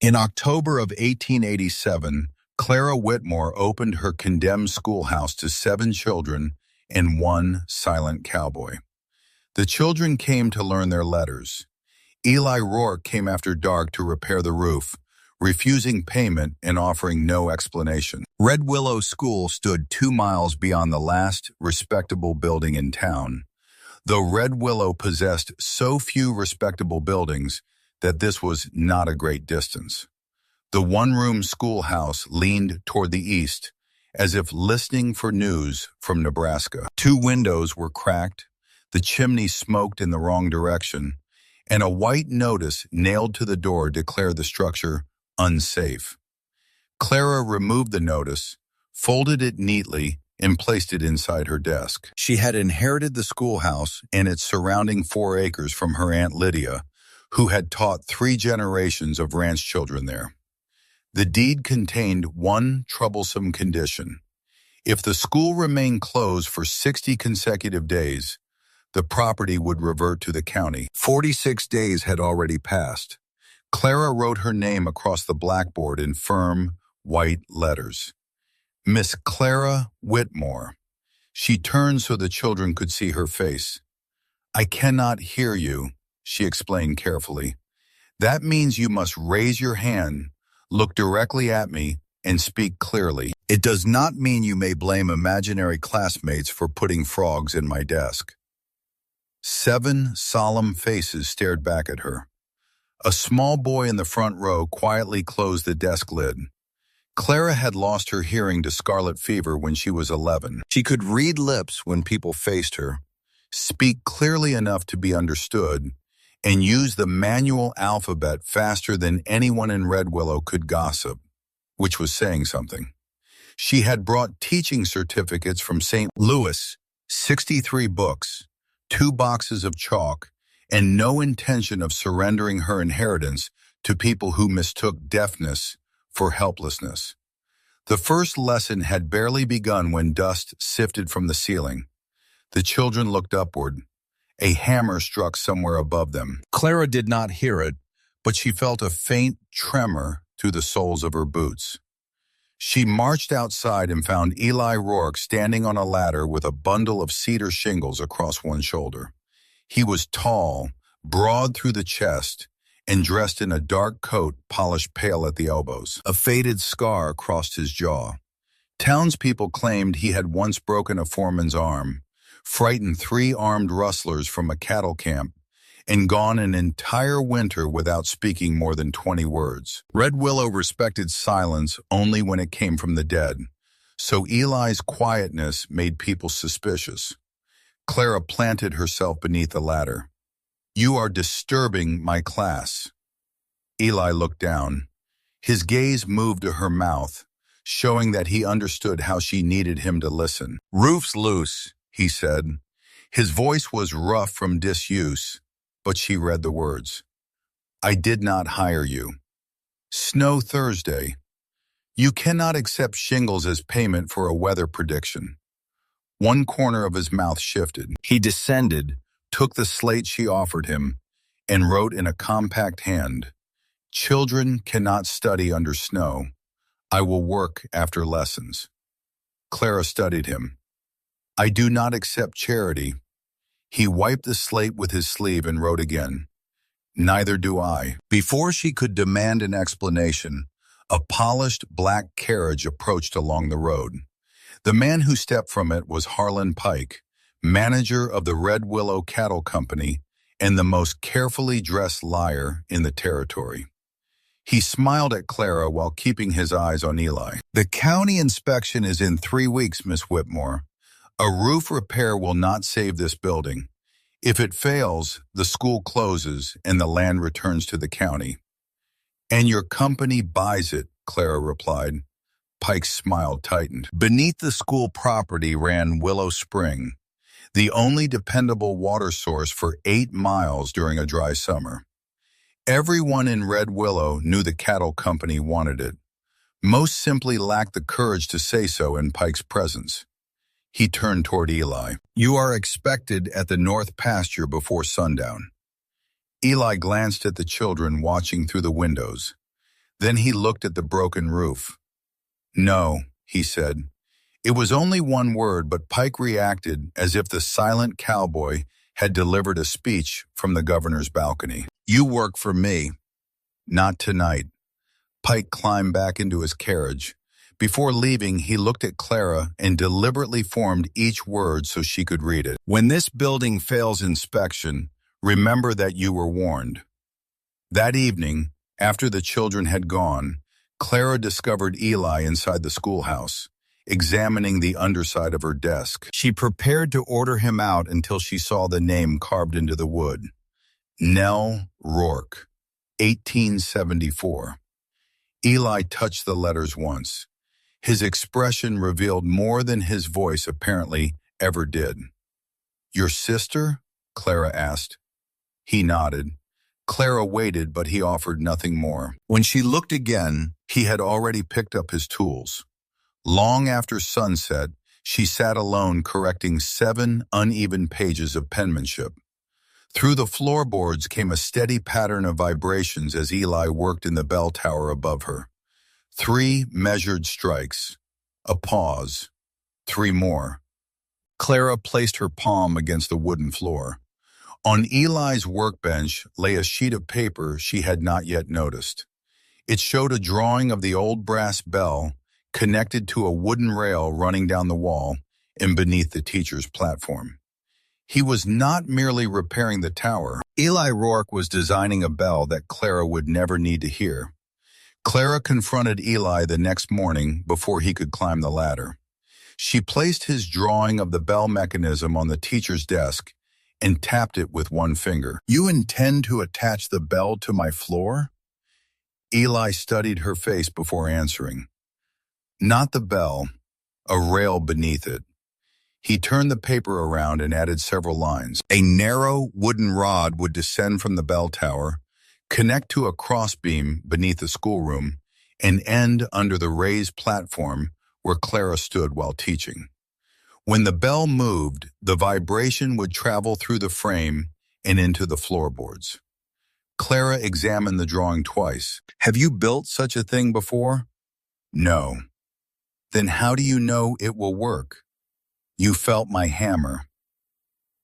In October of 1887, Clara Whitmore opened her condemned schoolhouse to 7 children and 1 silent cowboy. The children came to learn their letters. Eli Rourke came after dark to repair the roof, refusing payment and offering no explanation. Red Willow School stood 2 miles beyond the last respectable building in town, though Red Willow possessed so few respectable buildings that this was not a great distance. The one-room schoolhouse leaned toward the east, as if listening for news from Nebraska. 2 windows were cracked, the chimney smoked in the wrong direction, and a white notice nailed to the door declared the structure unsafe. Clara removed the notice, folded it neatly, and placed it inside her desk. She had inherited the schoolhouse and its surrounding 4 acres from her Aunt Lydia, who had taught 3 generations of ranch children there. The deed contained one troublesome condition. If the school remained closed for 60 consecutive days, the property would revert to the county. 46 days had already passed. Clara wrote her name across the blackboard in firm, white letters. Miss Clara Whitmore. She turned so the children could see her face. I cannot hear you, she explained carefully. That means you must raise your hand, look directly at me, and speak clearly. It does not mean you may blame imaginary classmates for putting frogs in my desk. 7 solemn faces stared back at her. A small boy in the front row quietly closed the desk lid. Clara had lost her hearing to scarlet fever when she was 11. She could read lips when people faced her, speak clearly enough to be understood, and use the manual alphabet faster than anyone in Red Willow could gossip, which was saying something. She had brought teaching certificates from St. Louis, 63 books, 2 boxes of chalk, and no intention of surrendering her inheritance to people who mistook deafness for helplessness. The first lesson had barely begun when dust sifted from the ceiling. The children looked upward. A hammer struck somewhere above them. Clara did not hear it, but she felt a faint tremor through the soles of her boots. She marched outside and found Eli Rourke standing on a ladder with a bundle of cedar shingles across one shoulder. He was tall, broad through the chest, and dressed in a dark coat polished pale at the elbows. A faded scar crossed his jaw. Townspeople claimed he had once broken a foreman's arm, frightened 3 armed rustlers from a cattle camp, and gone an entire winter without speaking more than 20 words. Red Willow respected silence only when it came from the dead, so Eli's quietness made people suspicious. Clara planted herself beneath the ladder. You are disturbing my class. Eli looked down. His gaze moved to her mouth, showing that he understood how she needed him to listen. Roof's loose, he said. His voice was rough from disuse, but she read the words. I did not hire you. Snow Thursday. You cannot accept shingles as payment for a weather prediction. One corner of his mouth shifted. He descended, took the slate she offered him, and wrote in a compact hand, Children cannot study under snow. I will work after lessons. Clara studied him. I do not accept charity. He wiped the slate with his sleeve and wrote again, Neither do I. Before she could demand an explanation, a polished black carriage approached along the road. The man who stepped from it was Harlan Pike, manager of the Red Willow Cattle Company and the most carefully dressed liar in the territory. He smiled at Clara while keeping his eyes on Eli. The county inspection is in 3 weeks, Miss Whitmore. A roof repair will not save this building. If it fails, the school closes and the land returns to the county. And your company buys it, Clara replied. Pike's smile tightened. Beneath the school property ran Willow Spring, the only dependable water source for 8 miles during a dry summer. Everyone in Red Willow knew the cattle company wanted it. Most simply lacked the courage to say so in Pike's presence. He turned toward Eli. You are expected at the north pasture before sundown. Eli glanced at the children watching through the windows. Then he looked at the broken roof. "No," he said. It was only one word, but Pike reacted as if the silent cowboy had delivered a speech from the governor's balcony. "You work for me." "Not tonight." Pike climbed back into his carriage. Before leaving, he looked at Clara and deliberately formed each word so she could read it. "When this building fails inspection, remember that you were warned." That evening, after the children had gone, Clara discovered Eli inside the schoolhouse, examining the underside of her desk. She prepared to order him out until she saw the name carved into the wood. Nell Rourke, 1874. Eli touched the letters once. His expression revealed more than his voice apparently ever did. "Your sister?" Clara asked. He nodded. Clara waited, but he offered nothing more. When she looked again, he had already picked up his tools. Long after sunset, she sat alone correcting 7 uneven pages of penmanship. Through the floorboards came a steady pattern of vibrations as Eli worked in the bell tower above her. 3 measured strikes. A pause. 3 more. Clara placed her palm against the wooden floor. On Eli's workbench lay a sheet of paper she had not yet noticed. It showed a drawing of the old brass bell connected to a wooden rail running down the wall and beneath the teacher's platform. He was not merely repairing the tower. Eli Rourke was designing a bell that Clara would never need to hear. Clara confronted Eli the next morning before he could climb the ladder. She placed his drawing of the bell mechanism on the teacher's desk and tapped it with one finger. "You intend to attach the bell to my floor?" Eli studied her face before answering. "Not the bell, a rail beneath it." He turned the paper around and added several lines. "A narrow wooden rod would descend from the bell tower, connect to a crossbeam beneath the schoolroom, and end under the raised platform where Clara stood while teaching. When the bell moved, the vibration would travel through the frame and into the floorboards." Clara examined the drawing twice. "Have you built such a thing before?" "No." "Then how do you know it will work?" "You felt my hammer."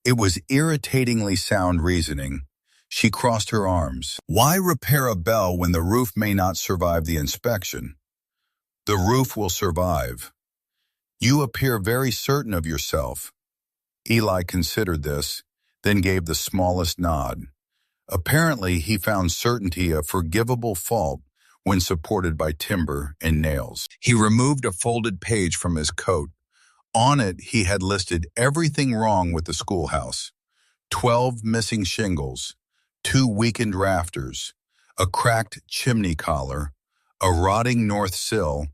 It was irritatingly sound reasoning. She crossed her arms. "Why repair a bell when the roof may not survive the inspection?" "The roof will survive." "You appear very certain of yourself." Eli considered this, then gave the smallest nod. Apparently, he found certainty a forgivable fault when supported by timber and nails. He removed a folded page from his coat. On it, he had listed everything wrong with the schoolhouse. 12 missing shingles, 2 weakened rafters, a cracked chimney collar, a rotting north sill,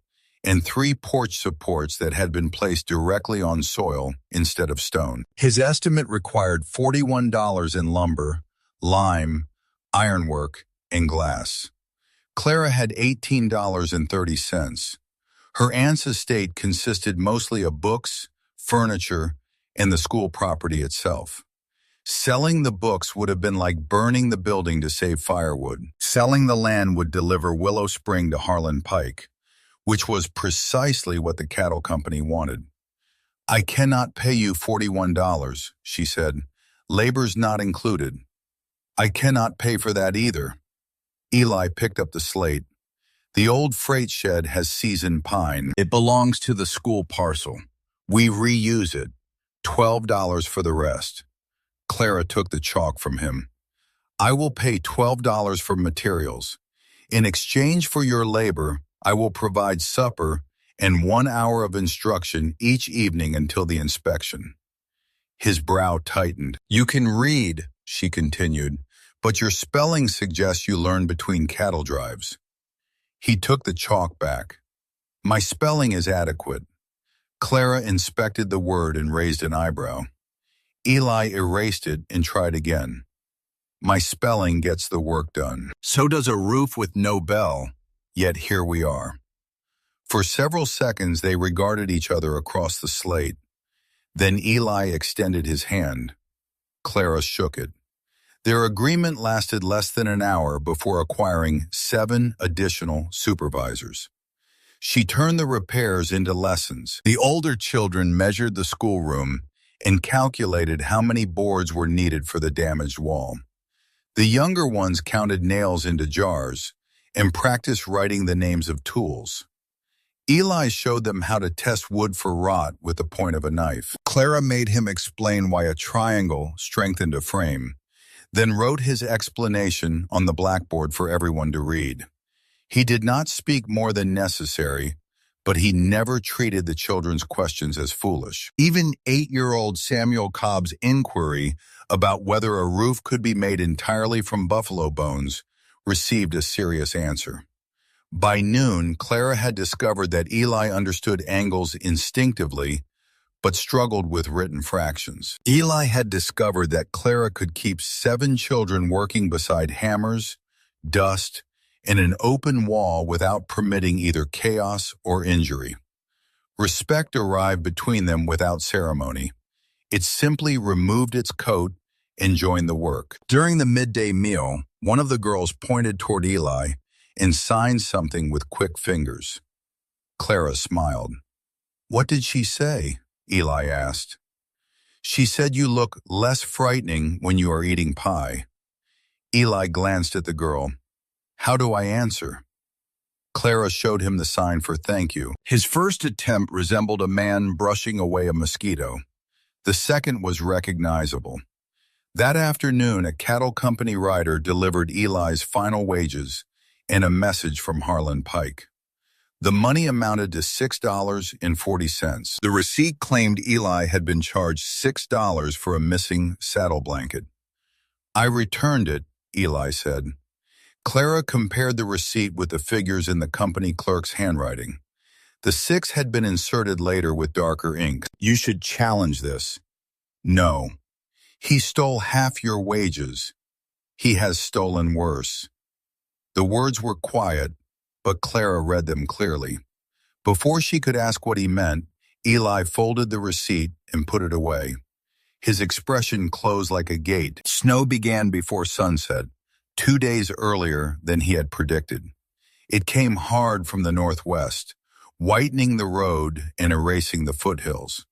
and 3 porch supports that had been placed directly on soil instead of stone. His estimate required $41 in lumber, lime, ironwork, and glass. Clara had $18.30. Her aunt's estate consisted mostly of books, furniture, and the school property itself. Selling the books would have been like burning the building to save firewood. Selling the land would deliver Willow Spring to Harlan Pike, which was precisely what the cattle company wanted. "I cannot pay you $41, she said. "Labor's not included." "I cannot pay for that either." Eli picked up the slate. "The old freight shed has seasoned pine. It belongs to the school parcel. We reuse it. $12 for the rest." Clara took the chalk from him. "I will pay $12 for materials. In exchange for your labor, I will provide supper and 1 hour of instruction each evening until the inspection." His brow tightened. "You can read," she continued, "but your spelling suggests you learn between cattle drives." He took the chalk back. "My spelling is adequate." Clara inspected the word and raised an eyebrow. Eli erased it and tried again. "My spelling gets the work done. So does a roof with no bell, yet here we are." For several seconds they regarded each other across the slate. Then Eli extended his hand. Clara shook it. Their agreement lasted less than an hour before acquiring 7 additional supervisors. She turned the repairs into lessons. The older children measured the schoolroom and calculated how many boards were needed for the damaged wall. The younger ones counted nails into jars and practiced writing the names of tools. Eli showed them how to test wood for rot with the point of a knife. Clara made him explain why a triangle strengthened a frame, then wrote his explanation on the blackboard for everyone to read. He did not speak more than necessary, but he never treated the children's questions as foolish. Even 8-year-old Samuel Cobb's inquiry about whether a roof could be made entirely from buffalo bones received a serious answer. By noon, Clara had discovered that Eli understood angles instinctively, but struggled with written fractions. Eli had discovered that Clara could keep 7 children working beside hammers, dust, and an open wall without permitting either chaos or injury. Respect arrived between them without ceremony. It simply removed its coat and joined the work. During the midday meal, one of the girls pointed toward Eli and signed something with quick fingers. Clara smiled. "What did she say?" Eli asked. "She said you look less frightening when you are eating pie." Eli glanced at the girl. "How do I answer?" Clara showed him the sign for thank you. His first attempt resembled a man brushing away a mosquito. The second was recognizable. That afternoon, a cattle company rider delivered Eli's final wages and a message from Harlan Pike. The money amounted to $6.40. The receipt claimed Eli had been charged $6 for a missing saddle blanket. "I returned it," Eli said. Clara compared the receipt with the figures in the company clerk's handwriting. The 6 had been inserted later with darker ink. "You should challenge this." "No. He stole half your wages. He has stolen worse." The words were quiet, but Clara read them clearly. Before she could ask what he meant, Eli folded the receipt and put it away. His expression closed like a gate. Snow began before sunset, 2 days earlier than he had predicted. It came hard from the northwest, whitening the road and erasing the foothills.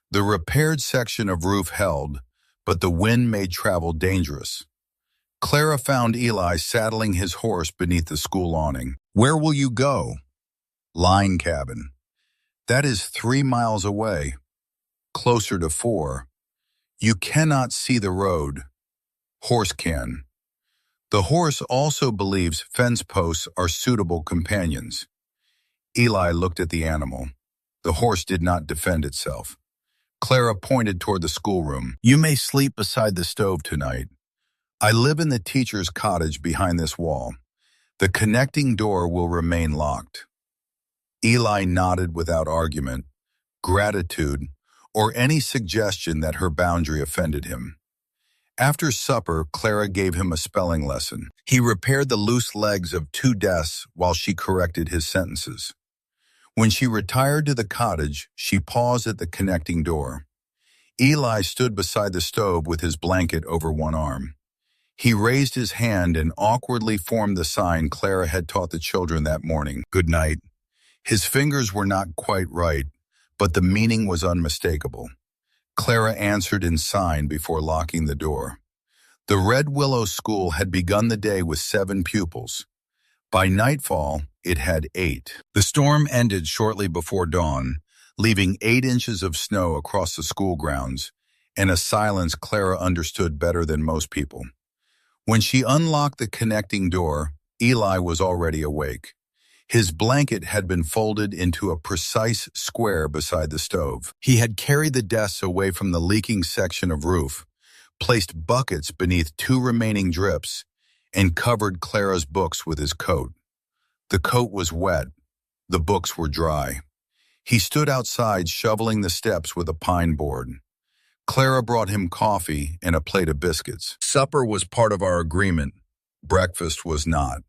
The repaired section of roof held, but the wind made travel dangerous. Clara found Eli saddling his horse beneath the school awning. "Where will you go?" "Line cabin." "That is 3 miles away." "Closer to 4. You cannot see the road." "Horse can." The horse also believes fence posts are suitable companions. Eli looked at the animal. The horse did not defend itself. Clara pointed toward the schoolroom. "You may sleep beside the stove tonight. I live in the teacher's cottage behind this wall. The connecting door will remain locked." Eli nodded without argument, gratitude, or any suggestion that her boundary offended him. After supper, Clara gave him a spelling lesson. He repaired the loose legs of 2 desks while she corrected his sentences. When she retired to the cottage, she paused at the connecting door. Eli stood beside the stove with his blanket over one arm. He raised his hand and awkwardly formed the sign Clara had taught the children that morning, "Good night." His fingers were not quite right, but the meaning was unmistakable. Clara answered and signed before locking the door. The Red Willow School had begun the day with 7 pupils. By nightfall, it had 8. The storm ended shortly before dawn, leaving 8 inches of snow across the school grounds, and a silence Clara understood better than most people. When she unlocked the connecting door, Eli was already awake. His blanket had been folded into a precise square beside the stove. He had carried the desks away from the leaking section of roof, placed buckets beneath 2 remaining drips, and covered Clara's books with his coat. The coat was wet. The books were dry. He stood outside shoveling the steps with a pine board. Clara brought him coffee and a plate of biscuits. Supper was part of our agreement. Breakfast was not.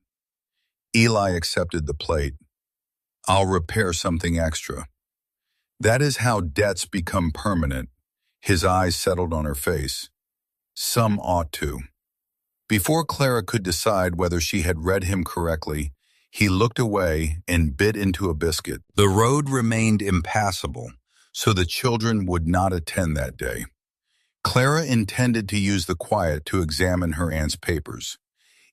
Eli accepted the plate. "I'll repair something extra." That is how debts become permanent. His eyes settled on her face. "Some ought to." Before Clara could decide whether she had read him correctly, he looked away and bit into a biscuit. The road remained impassable, so the children would not attend that day. Clara intended to use the quiet to examine her aunt's papers.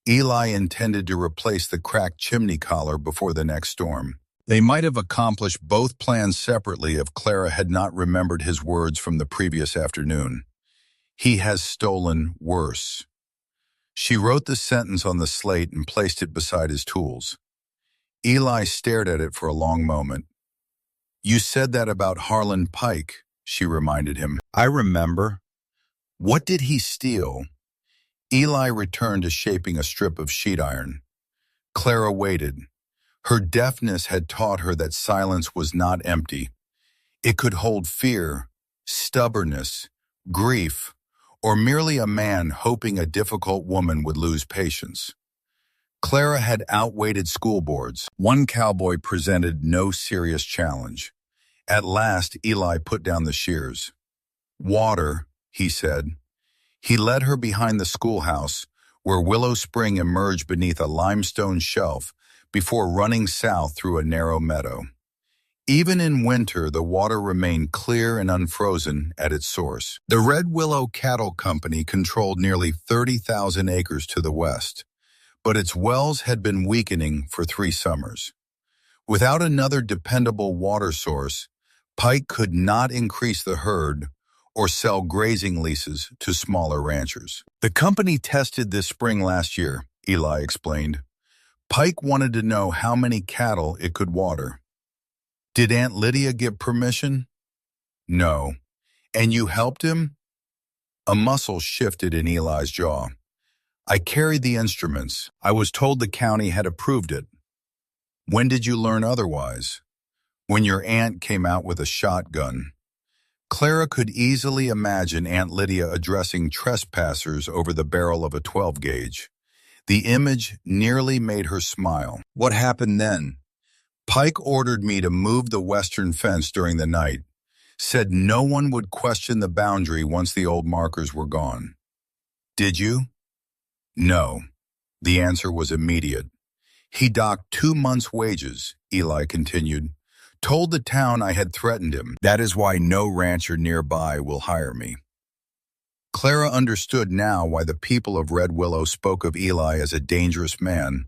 Eli intended to replace the cracked chimney collar before the next storm. They might have accomplished both plans separately if Clara had not remembered his words from the previous afternoon. He has stolen worse. She wrote the sentence on the slate and placed it beside his tools. Eli stared at it for a long moment. "You said that about Harlan Pike," she reminded him. "I remember. What did he steal?" Eli returned to shaping a strip of sheet iron. Clara waited. Her deafness had taught her that silence was not empty. It could hold fear, stubbornness, grief, or merely a man hoping a difficult woman would lose patience. Clara had outweighted school boards. One cowboy presented no serious challenge. At last, Eli put down the shears. "Water," he said. He led her behind the schoolhouse, where Willow Spring emerged beneath a limestone shelf before running south through a narrow meadow. Even in winter, the water remained clear and unfrozen at its source. The Red Willow Cattle Company controlled nearly 30,000 acres to the west, but its wells had been weakening for 3 summers. Without another dependable water source, Pike could not increase the herd or sell grazing leases to smaller ranchers. "The company tested this spring last year," Eli explained. "Pike wanted to know how many cattle it could water." "Did Aunt Lydia give permission?" "No." "And you helped him?" A muscle shifted in Eli's jaw. "I carried the instruments. I was told the county had approved it." "When did you learn otherwise?" "When your aunt came out with a shotgun." Clara could easily imagine Aunt Lydia addressing trespassers over the barrel of a 12-gauge. The image nearly made her smile. "What happened then?" "Pike ordered me to move the western fence during the night. Said no one would question the boundary once the old markers were gone." "Did you?" "No." The answer was immediate. "He docked 2 months' wages," Eli continued. "Told the town I had threatened him. That is why no rancher nearby will hire me." Clara understood now why the people of Red Willow spoke of Eli as a dangerous man,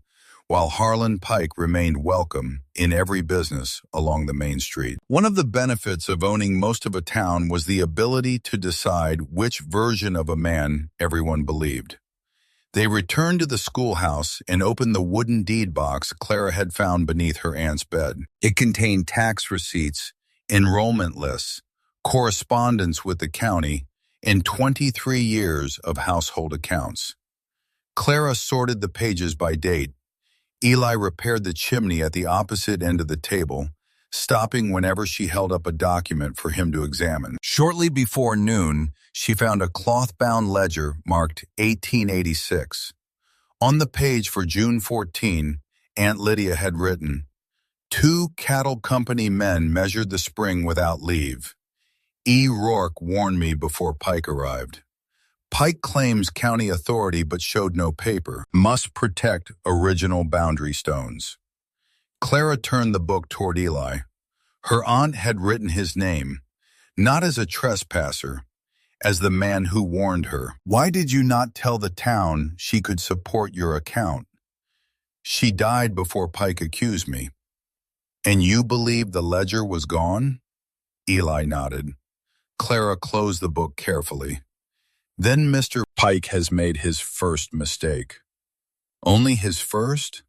while Harlan Pike remained welcome in every business along the main street. One of the benefits of owning most of a town was the ability to decide which version of a man everyone believed. They returned to the schoolhouse and opened the wooden deed box Clara had found beneath her aunt's bed. It contained tax receipts, enrollment lists, correspondence with the county, and 23 years of household accounts. Clara sorted the pages by date. Eli repaired the chimney at the opposite end of the table, stopping whenever she held up a document for him to examine. Shortly before noon, she found a cloth-bound ledger marked 1886. On the page for June 14, Aunt Lydia had written, "2 cattle company men measured the spring without leave. E. Rourke warned me before Pike arrived. Pike claims county authority but showed no paper. Must protect original boundary stones." Clara turned the book toward Eli. Her aunt had written his name, not as a trespasser, as the man who warned her. "Why did you not tell the town she could support your account?" "She died before Pike accused me." "And you believed the ledger was gone?" Eli nodded. Clara closed the book carefully. "Then Mr. Pike has made his first mistake." "Only his first?"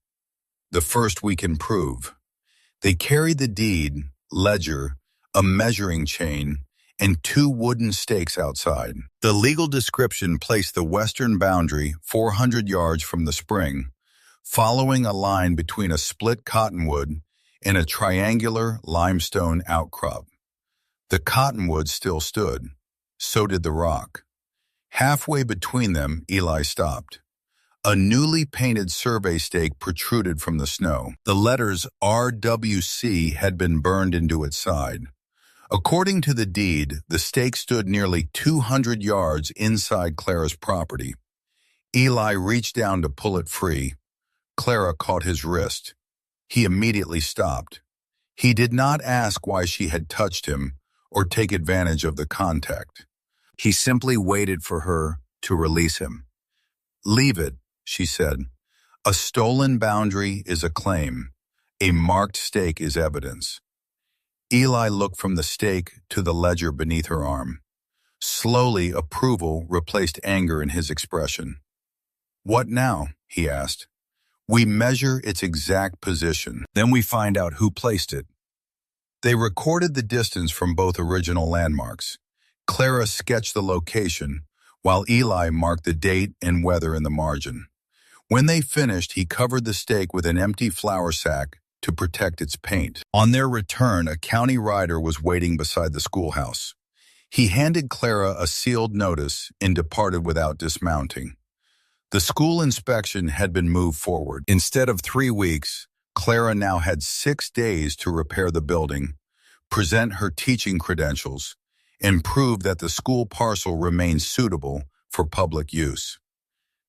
"The first we can prove. They carried the deed, ledger, a measuring chain, and 2 wooden stakes outside. The legal description placed the western boundary 400 yards from the spring, following a line between a split cottonwood and a triangular limestone outcrop. The cottonwood still stood. So did the rock. Halfway between them, Eli stopped. A newly painted survey stake protruded from the snow. The letters RWC had been burned into its side. According to the deed, the stake stood nearly 200 yards inside Clara's property. Eli reached down to pull it free. Clara caught his wrist. He immediately stopped. He did not ask why she had touched him or take advantage of the contact. He simply waited for her to release him. "Leave it," she said. "A stolen boundary is a claim. A marked stake is evidence." Eli looked from the stake to the ledger beneath her arm. Slowly, approval replaced anger in his expression. "What now?" he asked. "We measure its exact position. Then we find out who placed it." They recorded the distance from both original landmarks. Clara sketched the location, while Eli marked the date and weather in the margin. When they finished, he covered the stake with an empty flour sack to protect its paint. On their return, a county rider was waiting beside the schoolhouse. He handed Clara a sealed notice and departed without dismounting. The school inspection had been moved forward. Instead of 3 weeks, Clara now had 6 days to repair the building, present her teaching credentials, and prove that the school parcel remained suitable for public use.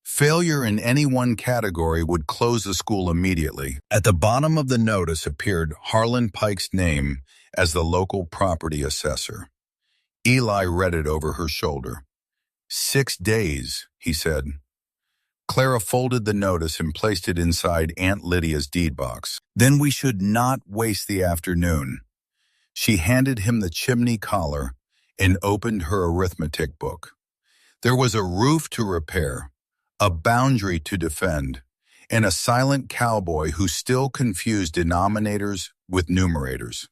Failure in any one category would close the school immediately. At the bottom of the notice appeared Harlan Pike's name as the local property assessor. Eli read it over her shoulder. 6 days, he said. Clara folded the notice and placed it inside Aunt Lydia's deed box. "Then we should not waste the afternoon." She handed him the chimney collar and opened her arithmetic book. There was a roof to repair, a boundary to defend, and a silent cowboy who still confused denominators with numerators.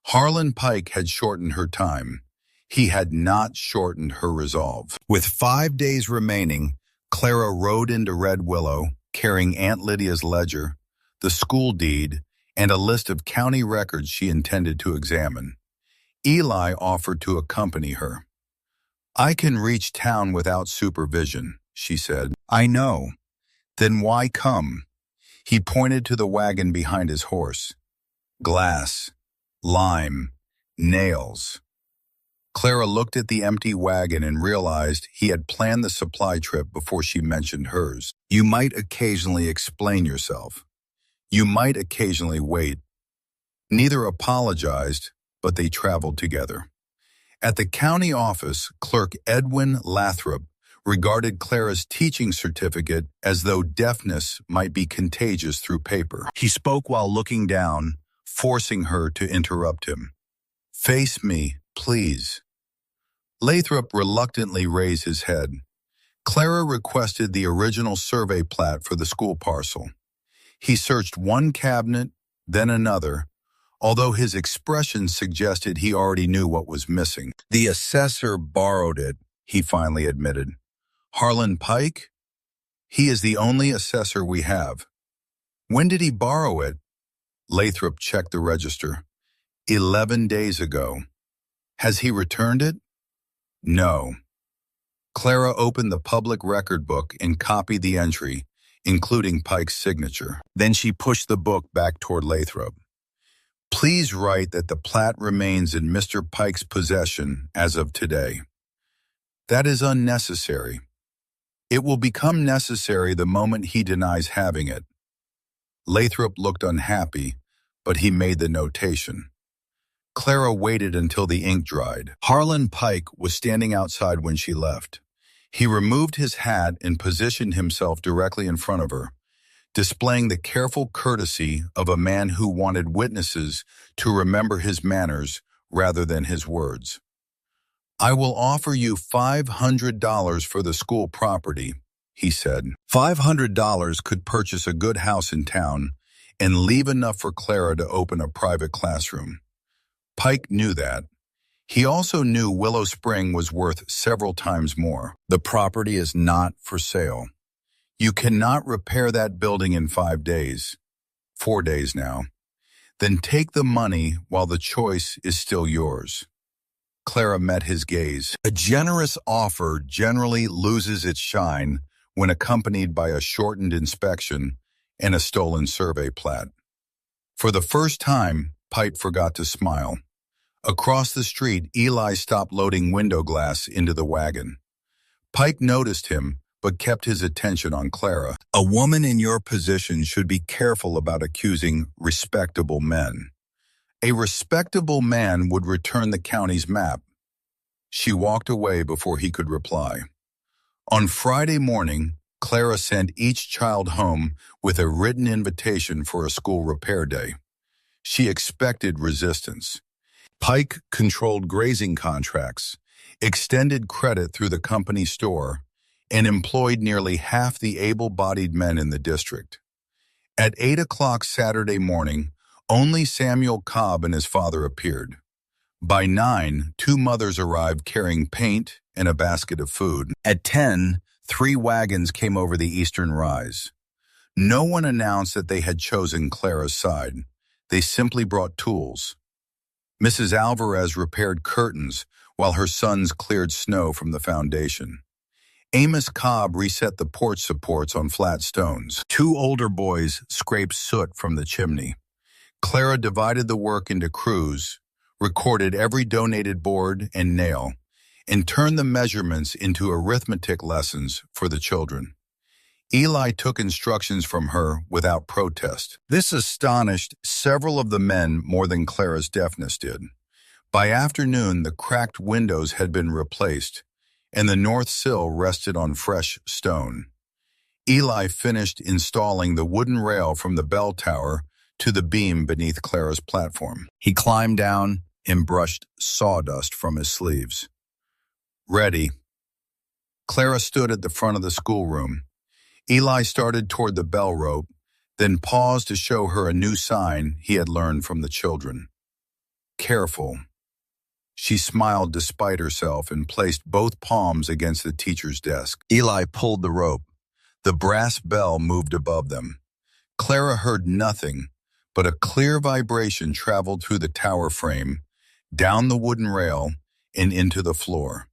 Harlan Pike had shortened her time. He had not shortened her resolve. With 5 days remaining, Clara rode into Red Willow, carrying Aunt Lydia's ledger, the school deed, and a list of county records she intended to examine. Eli offered to accompany her. "I can reach town without supervision," she said. "I know. Then why come?" He pointed to the wagon behind his horse. Glass, lime, nails. Clara looked at the empty wagon and realized he had planned the supply trip before she mentioned hers. "You might occasionally explain yourself. You might occasionally wait." Neither apologized, but they traveled together. At the county office, Clerk Edwin Lathrop regarded Clara's teaching certificate as though deafness might be contagious through paper. He spoke while looking down, forcing her to interrupt him. "Face me, please." Lathrop reluctantly raised his head. Clara requested the original survey plat for the school parcel. He searched one cabinet, then another, although his expression suggested he already knew what was missing. "The assessor borrowed it," he finally admitted. "Harlan Pike? He is the only assessor we have." "When did he borrow it?" Lathrop checked the register. 11 days ago. "Has he returned it?" "No." Clara opened the public record book and copied the entry, including Pike's signature. Then she pushed the book back toward Lathrop. "Please write that the plat remains in Mr. Pike's possession as of today." "That is unnecessary. It will become necessary the moment he denies having it." Lathrop looked unhappy, but he made the notation. Clara waited until the ink dried. Harlan Pike was standing outside when she left. He removed his hat and positioned himself directly in front of her, displaying the careful courtesy of a man who wanted witnesses to remember his manners rather than his words. "I will offer you $500 for the school property," he said. $500 could purchase a good house in town and leave enough for Clara to open a private classroom. Pike knew that. He also knew Willow Spring was worth several times more. "The property is not for sale. You cannot repair that building in 5 days. 4 days now. Then take the money while the choice is still yours." Clara met his gaze. A generous offer generally loses its shine when accompanied by a shortened inspection and a stolen survey plat. For the first time, Pike forgot to smile. Across the street, Eli stopped loading window glass into the wagon. Pike noticed him, but kept his attention on Clara. A woman in your position should be careful about accusing respectable men. A respectable man would return the county's map. She walked away before he could reply. On Friday morning, Clara sent each child home with a written invitation for a school repair day. She expected resistance. Pike controlled grazing contracts, extended credit through the company store, and employed nearly half the able-bodied men in the district. At 8 o'clock Saturday morning, only Samuel Cobb and his father appeared. By 9, 2 mothers arrived carrying paint and a basket of food. At 10, 3 wagons came over the eastern rise. No one announced that they had chosen Clara's side. They simply brought tools. Mrs. Alvarez repaired curtains while her sons cleared snow from the foundation. Amos Cobb reset the porch supports on flat stones. 2 older boys scraped soot from the chimney. Clara divided the work into crews, recorded every donated board and nail, and turned the measurements into arithmetic lessons for the children. Eli took instructions from her without protest. This astonished several of the men more than Clara's deafness did. By afternoon, the cracked windows had been replaced, and the north sill rested on fresh stone. Eli finished installing the wooden rail from the bell tower to the beam beneath Clara's platform. He climbed down and brushed sawdust from his sleeves. Ready. Clara stood at the front of the schoolroom. Eli started toward the bell rope, then paused to show her a new sign he had learned from the children. Careful. She smiled despite herself and placed both palms against the teacher's desk. Eli pulled the rope. The brass bell moved above them. Clara heard nothing, but a clear vibration traveled through the tower frame, down the wooden rail, and into the floor.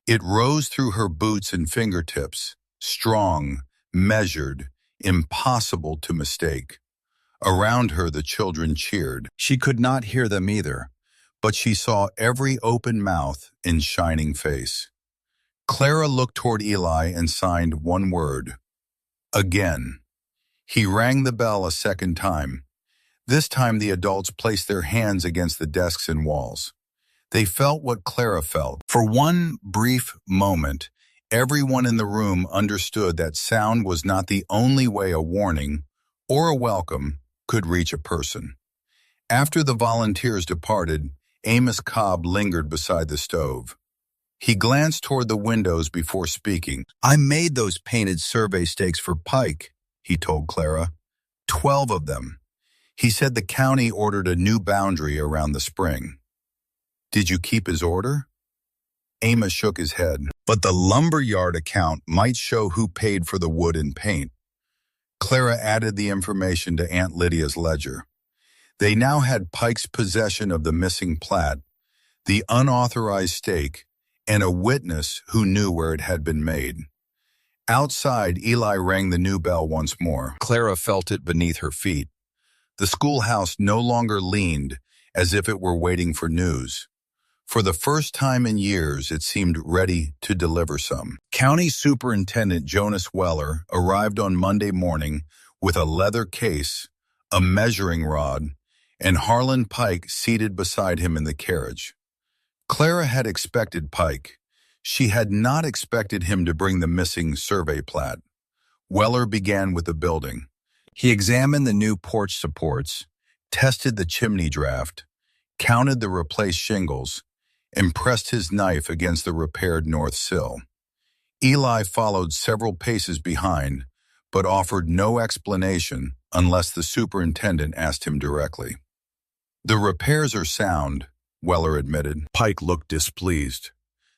It rose through her boots and fingertips, strong, measured, impossible to mistake. Around her, the children cheered. She could not hear them either, but she saw every open mouth and shining face. Clara looked toward Eli and signed one word. Again. He rang the bell a second time. This time the adults placed their hands against the desks and walls. They felt what Clara felt. For one brief moment, everyone in the room understood that sound was not the only way a warning or a welcome could reach a person. After the volunteers departed, Amos Cobb lingered beside the stove. He glanced toward the windows before speaking. I made those painted survey stakes for Pike, he told Clara. 12 of them. He said the county ordered a new boundary around the spring. Did you keep his order? Amos shook his head. But the lumberyard account might show who paid for the wood and paint. Clara added the information to Aunt Lydia's ledger. They now had Pike's possession of the missing plat, the unauthorized stake, and a witness who knew where it had been made. Outside, Eli rang the new bell once more. Clara felt it beneath her feet. The schoolhouse no longer leaned as if it were waiting for news. For the first time in years, it seemed ready to deliver some. County Superintendent Jonas Weller arrived on Monday morning with a leather case, a measuring rod, and Harlan Pike seated beside him in the carriage. Clara had expected Pike. She had not expected him to bring the missing survey plat. Weller began with the building. He examined the new porch supports, tested the chimney draft, counted the replaced shingles, and pressed his knife against the repaired north sill. Eli followed several paces behind, but offered no explanation unless the superintendent asked him directly. The repairs are sound, Weller admitted. Pike looked displeased.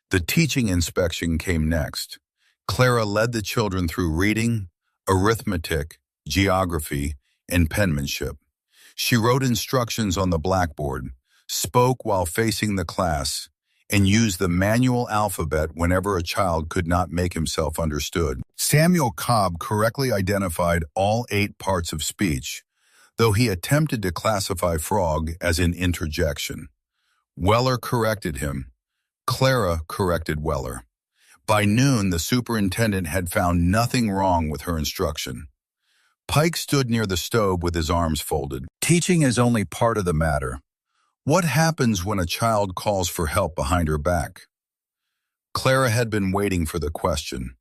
The teaching inspection came next. Clara led the children through reading, arithmetic, geography, and penmanship. She wrote instructions on the blackboard, spoke while facing the class, and used the manual alphabet whenever a child could not make himself understood. Samuel Cobb correctly identified all 8 parts of speech, though he attempted to classify frog as an interjection. Weller corrected him. Clara corrected Weller. By noon, the superintendent had found nothing wrong with her instruction. Pike stood near the stove with his arms folded. Teaching is only part of the matter. What happens when a child calls for help behind her back? Clara had been waiting for the question.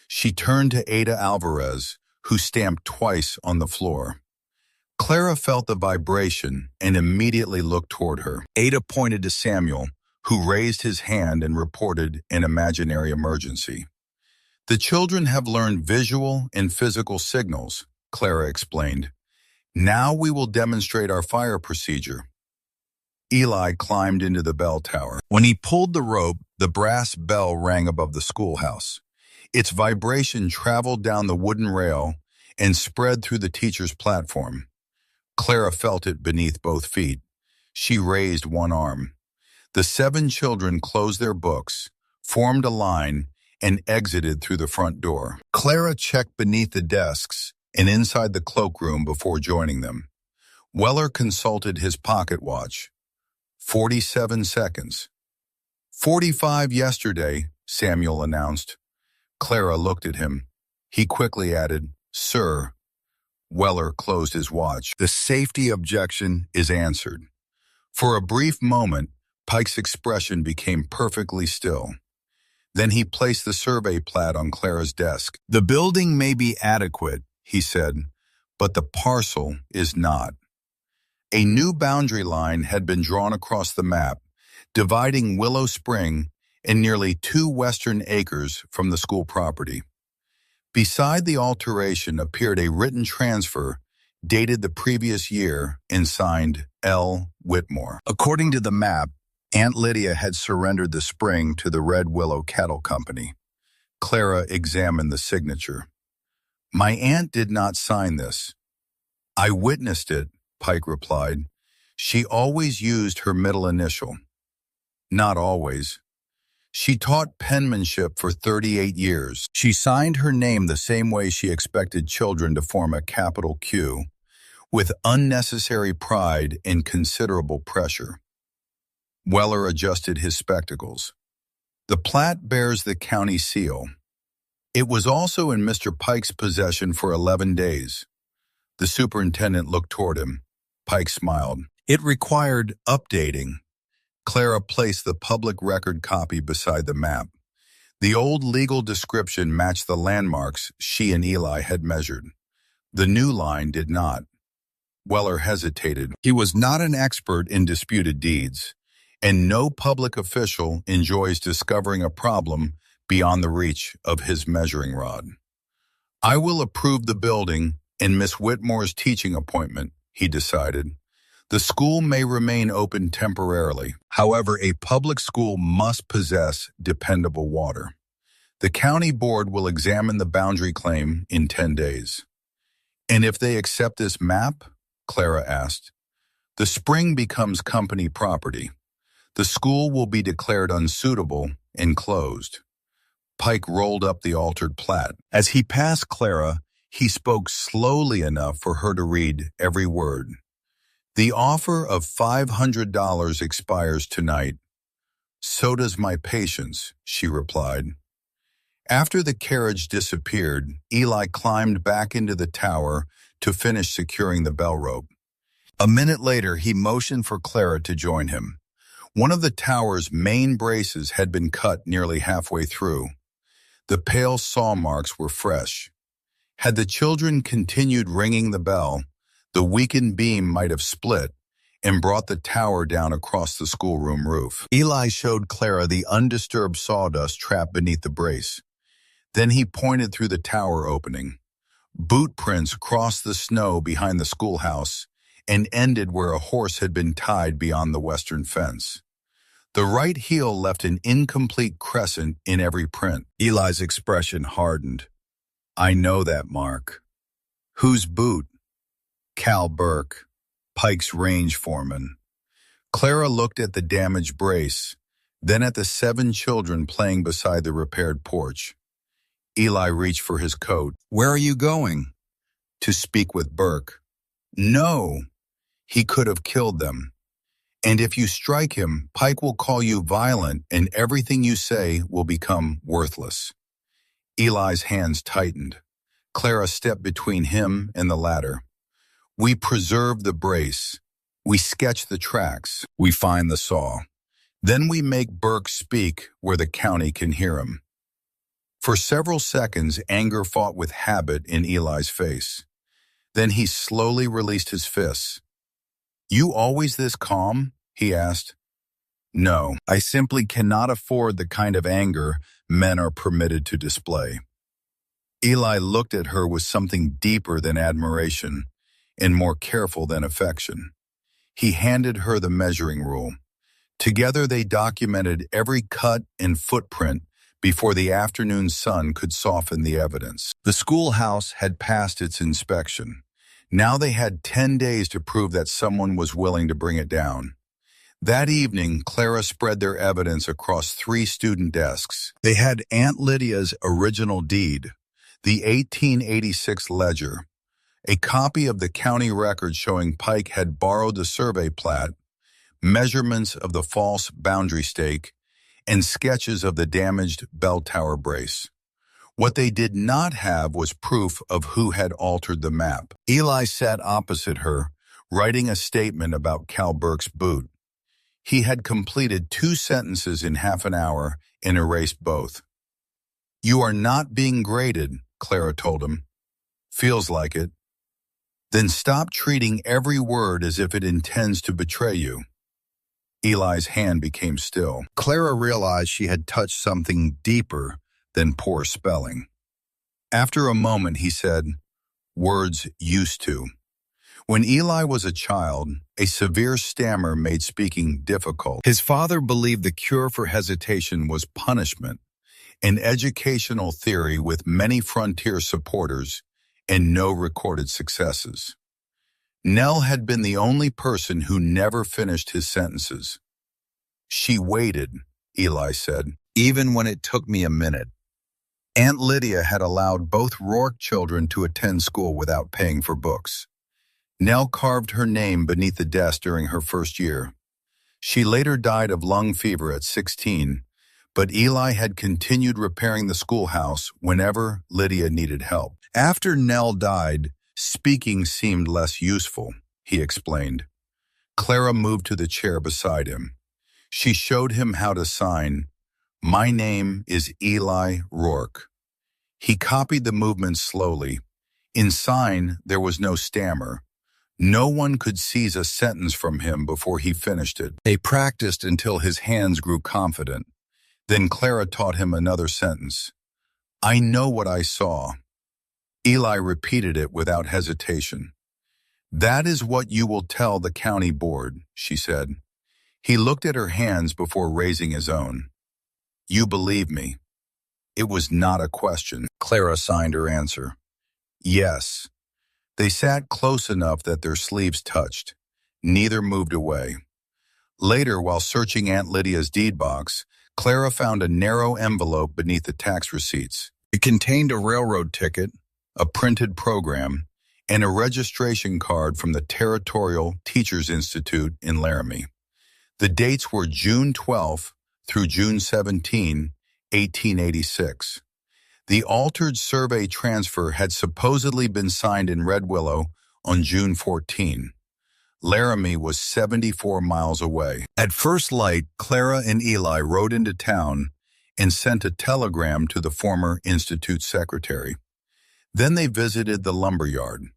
She turned to Ada Alvarez, who stamped twice on the floor. Clara felt the vibration and immediately looked toward her. Ada pointed to Samuel, who raised his hand and reported an imaginary emergency. The children have learned visual and physical signals, Clara explained. Now we will demonstrate our fire procedure. Eli climbed into the bell tower. When he pulled the rope, the brass bell rang above the schoolhouse. Its vibration traveled down the wooden rail and spread through the teacher's platform. Clara felt it beneath both feet. She raised one arm. The 7 children closed their books, formed a line, and exited through the front door. Clara checked beneath the desks and inside the cloakroom before joining them. Weller consulted his pocket watch. 47 seconds. 45 yesterday, Samuel announced. Clara looked at him. He quickly added, "Sir." Weller closed his watch. The safety objection is answered. For a brief moment, Pike's expression became perfectly still. Then he placed the survey plat on Clara's desk. "The building may be adequate," he said, "but the parcel is not." A new boundary line had been drawn across the map, dividing Willow Spring and nearly 2 western acres from the school property. Beside the alteration appeared a written transfer dated the previous year and signed L. Whitmore. According to the map, Aunt Lydia had surrendered the spring to the Red Willow Cattle Company. Clara examined the signature. "My aunt did not sign this." "I witnessed it," Pike replied. "She always used her middle initial." "Not always. She taught penmanship for 38 years. She signed her name the same way she expected children to form a capital Q, with unnecessary pride and considerable pressure." Weller adjusted his spectacles. "The plat bears the county seal. It was also in Mr. Pike's possession for 11 days. The superintendent looked toward him. Pike smiled. "It required updating." Clara placed the public record copy beside the map. The old legal description matched the landmarks she and Eli had measured. The new line did not. Weller hesitated. He was not an expert in disputed deeds, and no public official enjoys discovering a problem beyond the reach of his measuring rod. "I will approve the building and Miss Whitmore's teaching appointment," he decided. "The school may remain open temporarily. However, a public school must possess dependable water. The county board will examine the boundary claim in 10 days. "And if they accept this map?" Clara asked. "The spring becomes company property. The school will be declared unsuitable and closed." Pike rolled up the altered plat. As he passed Clara, he spoke slowly enough for her to read every word. "The offer of $500 expires tonight." "So does my patience," she replied. After the carriage disappeared, Eli climbed back into the tower to finish securing the bell rope. A minute later, he motioned for Clara to join him. One of the tower's main braces had been cut nearly halfway through. The pale saw marks were fresh. Had the children continued ringing the bell, the weakened beam might have split and brought the tower down across the schoolroom roof. Eli showed Clara the undisturbed sawdust trapped beneath the brace. Then he pointed through the tower opening. Boot prints crossed the snow behind the schoolhouse and ended where a horse had been tied beyond the western fence. The right heel left an incomplete crescent in every print. Eli's expression hardened. "I know that mark." "Whose boot?" "Cal Burke, Pike's range foreman." Clara looked at the damaged brace, then at the 7 children playing beside the repaired porch. Eli reached for his coat. "Where are you going?" "To speak with Burke." "No." "He could have killed them." And if you strike him, Pike will call you violent and everything you say will become worthless. Eli's hands tightened. Clara stepped between him and the ladder. We preserve the brace. We sketch the tracks. We find the saw. Then we make Burke speak where the county can hear him. For several seconds, anger fought with habit in Eli's face. Then he slowly released his fists. You always this calm? He asked. No, I simply cannot afford the kind of anger men are permitted to display. Eli looked at her with something deeper than admiration and more careful than affection. He handed her the measuring rule. Together they documented every cut and footprint before the afternoon sun could soften the evidence. The schoolhouse had passed its inspection. Now they had 10 days to prove that someone was willing to bring it down. That evening, Clara spread their evidence across 3 student desks. They had Aunt Lydia's original deed, the 1886 ledger, a copy of the county record showing Pike had borrowed the survey plat, measurements of the false boundary stake, and sketches of the damaged bell tower brace. What they did not have was proof of who had altered the map. Eli sat opposite her, writing a statement about Cal Burke's boot. He had completed 2 sentences in half an hour and erased both. You are not being graded, Clara told him. Feels like it. Then stop treating every word as if it intends to betray you. Eli's hand became still. Clara realized she had touched something deeper than poor spelling. After a moment, he said, words used to. When Eli was a child, a severe stammer made speaking difficult. His father believed the cure for hesitation was punishment, an educational theory with many frontier supporters and no recorded successes. Nell had been the only person who never finished his sentences. She waited, Eli said, even when it took me a minute. Aunt Lydia had allowed both Rourke children to attend school without paying for books. Nell carved her name beneath the desk during her first year. She later died of lung fever at 16, but Eli had continued repairing the schoolhouse whenever Lydia needed help. After Nell died, speaking seemed less useful, he explained. Clara moved to the chair beside him. She showed him how to sign, "My name is Eli Rourke." He copied the movement slowly. In sign, there was no stammer. No one could seize a sentence from him before he finished it. They practiced until his hands grew confident. Then Clara taught him another sentence. I know what I saw. Eli repeated it without hesitation. That is what you will tell the county board, she said. He looked at her hands before raising his own. You believe me. It was not a question. Clara signed her answer. Yes. They sat close enough that their sleeves touched. Neither moved away. Later, while searching Aunt Lydia's deed box, Clara found a narrow envelope beneath the tax receipts. It contained a railroad ticket, a printed program, and a registration card from the Territorial Teachers Institute in Laramie. The dates were June 12 through June 17, 1886. The altered survey transfer had supposedly been signed in Red Willow on June 14. Laramie was 74 miles away. At first light, Clara and Eli rode into town and sent a telegram to the former Institute secretary. Then they visited the lumberyard.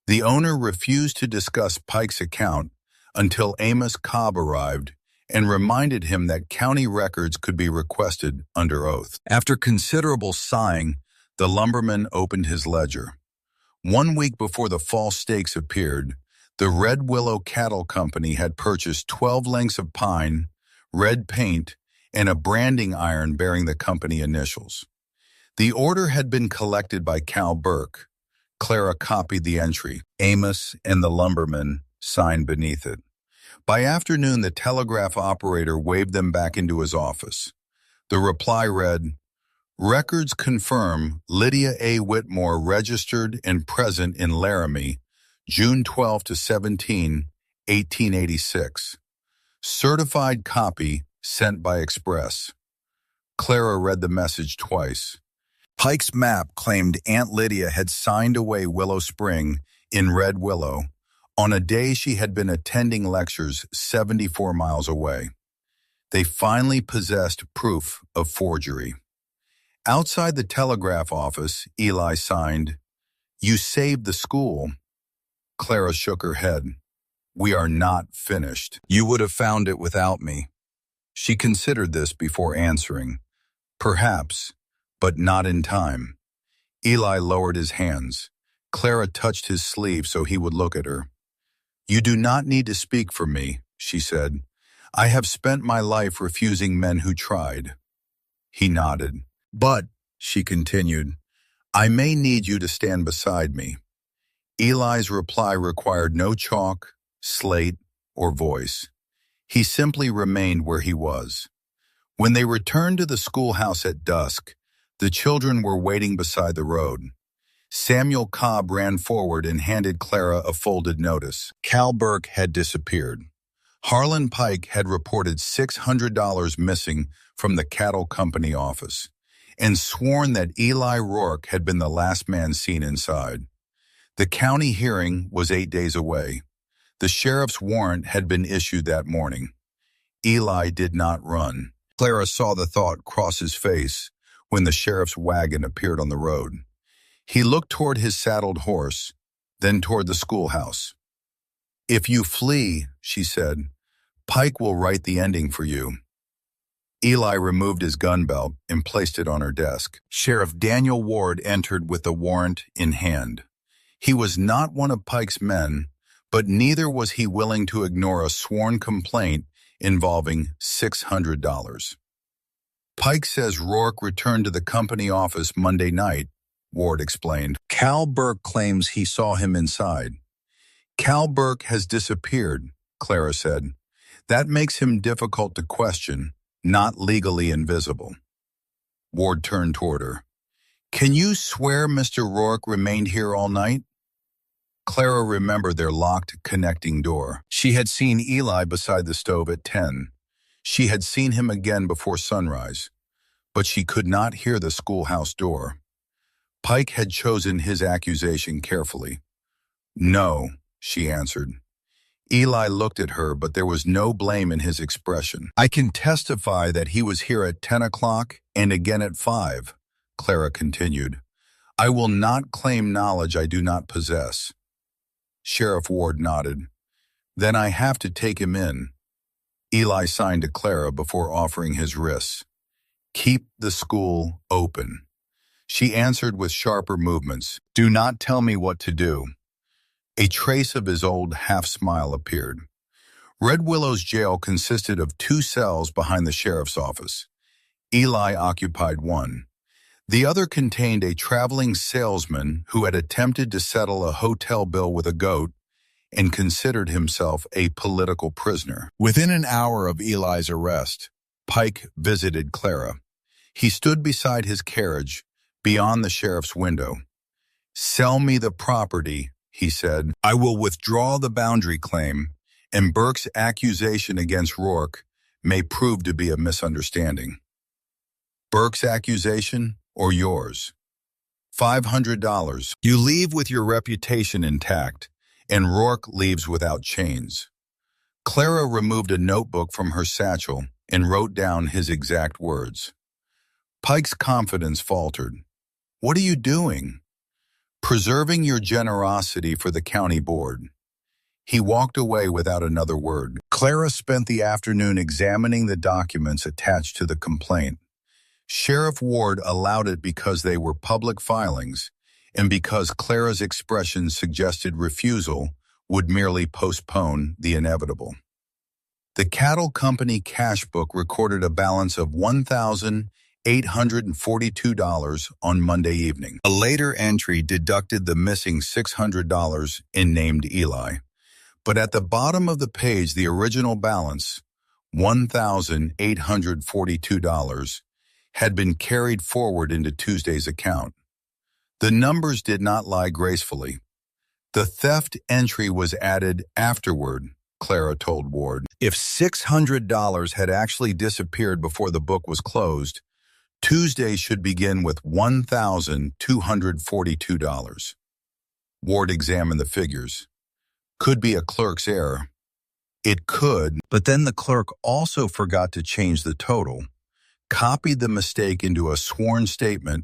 The owner refused to discuss Pike's account until Amos Cobb arrived and reminded him that county records could be requested under oath. After considerable sighing, the lumberman opened his ledger. 1 week before the false stakes appeared, the Red Willow Cattle Company had purchased 12 lengths of pine, red paint, and a branding iron bearing the company initials. The order had been collected by Cal Burke. Clara copied the entry. Amos and the lumberman signed beneath it. By afternoon, the telegraph operator waved them back into his office. The reply read, Records confirm Lydia A. Whitmore registered and present in Laramie, June 12 to 17, 1886. Certified copy sent by express. Clara read the message twice. Pike's map claimed Aunt Lydia had signed away Willow Spring in Red Willow on a day she had been attending lectures 74 miles away. They finally possessed proof of forgery. Outside the telegraph office, Eli signed, "You saved the school." Clara shook her head. "We are not finished. You would have found it without me." She considered this before answering. Perhaps, but not in time. Eli lowered his hands. Clara touched his sleeve so he would look at her. "You do not need to speak for me," she said. "I have spent my life refusing men who tried." He nodded. "But," she continued, "I may need you to stand beside me." Eli's reply required no chalk, slate, or voice. He simply remained where he was. When they returned to the schoolhouse at dusk, the children were waiting beside the road. Samuel Cobb ran forward and handed Clara a folded notice. Cal Burke had disappeared. Harlan Pike had reported $600 missing from the cattle company office and sworn that Eli Rourke had been the last man seen inside. The county hearing was 8 days away. The sheriff's warrant had been issued that morning. Eli did not run. Clara saw the thought cross his face when the sheriff's wagon appeared on the road. He looked toward his saddled horse, then toward the schoolhouse. "If you flee," she said, "Pike will write the ending for you." Eli removed his gun belt and placed it on her desk. Sheriff Daniel Ward entered with the warrant in hand. He was not one of Pike's men, but neither was he willing to ignore a sworn complaint involving $600. "Pike says Rourke returned to the company office Monday night," Ward explained. "Cal Burke claims he saw him inside." "Cal Burke has disappeared," Clara said. "That makes him difficult to question, not legally invisible." Ward turned toward her. "Can you swear Mr. Rourke remained here all night?" Clara remembered their locked connecting door. She had seen Eli beside the stove at 10. She had seen him again before sunrise, but she could not hear the schoolhouse door. Pike had chosen his accusation carefully. "No," she answered. Eli looked at her, but there was no blame in his expression. "I can testify that he was here at 10 o'clock and again at 5, Clara continued. "I will not claim knowledge I do not possess." Sheriff Ward nodded. "Then I have to take him in." Eli signed to Clara before offering his wrists. "Keep the school open." She answered with sharper movements. "Do not tell me what to do." A trace of his old half-smile appeared. Red Willow's jail consisted of 2 cells behind the sheriff's office. Eli occupied one. The other contained a traveling salesman who had attempted to settle a hotel bill with a goat and considered himself a political prisoner. Within an hour of Eli's arrest, Pike visited Clara. He stood beside his carriage, beyond the sheriff's window. "Sell me the property," he said. "I will withdraw the boundary claim, and Burke's accusation against Rourke may prove to be a misunderstanding." "Burke's accusation or yours?" $500. You leave with your reputation intact, and Rourke leaves without chains. Clara removed a notebook from her satchel and wrote down his exact words. Pike's confidence faltered. "What are you doing?" "Preserving your generosity for the county board." He walked away without another word. Clara spent the afternoon examining the documents attached to the complaint. Sheriff Ward allowed it because they were public filings and because Clara's expression suggested refusal would merely postpone the inevitable. The cattle company cash book recorded a balance of $1,842 on Monday evening. A later entry deducted the missing $600 and named Eli. But at the bottom of the page, the original balance, $1,842, had been carried forward into Tuesday's account. The numbers did not lie gracefully. The theft entry was added afterward, Clara told Ward. If $600 had actually disappeared before the book was closed, Tuesday should begin with $1,242. Ward examined the figures. Could be a clerk's error. It could, but then the clerk also forgot to change the total, copied the mistake into a sworn statement,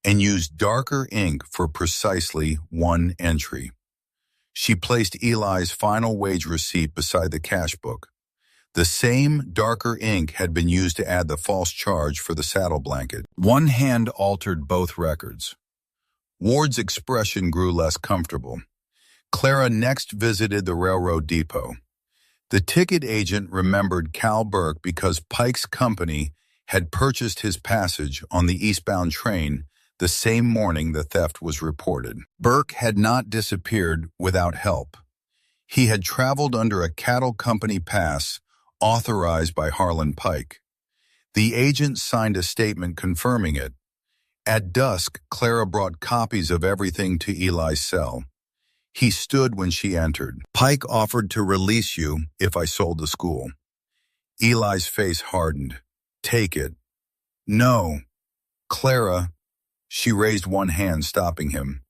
and used darker ink for precisely one entry. She placed Eli's final wage receipt beside the cash book. The same darker ink had been used to add the false charge for the saddle blanket. One hand altered both records. Ward's expression grew less comfortable. Clara next visited the railroad depot. The ticket agent remembered Cal Burke because Pike's company had purchased his passage on the eastbound train the same morning the theft was reported. Burke had not disappeared without help. He had traveled under a cattle company pass authorized by Harlan Pike. The agent signed a statement confirming it. At dusk, Clara brought copies of everything to Eli's cell. He stood when she entered. Pike offered to release you if I sold the school. Eli's face hardened. Take it. No. Clara, she raised one hand, stopping him.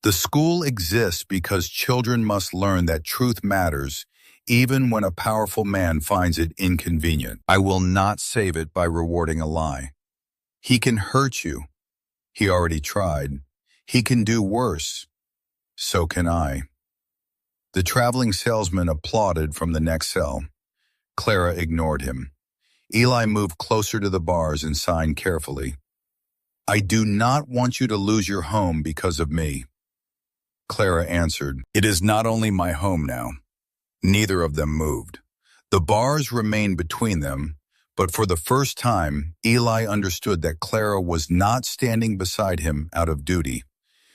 The school exists because children must learn that truth matters, even when a powerful man finds it inconvenient. I will not save it by rewarding a lie. He can hurt you. He already tried. He can do worse. So can I. The traveling salesman applauded from the next cell. Clara ignored him. Eli moved closer to the bars and signed carefully. I do not want you to lose your home because of me. Clara answered, It is not only my home now. Neither of them moved. The bars remained between them, but for the first time, Eli understood that Clara was not standing beside him out of duty.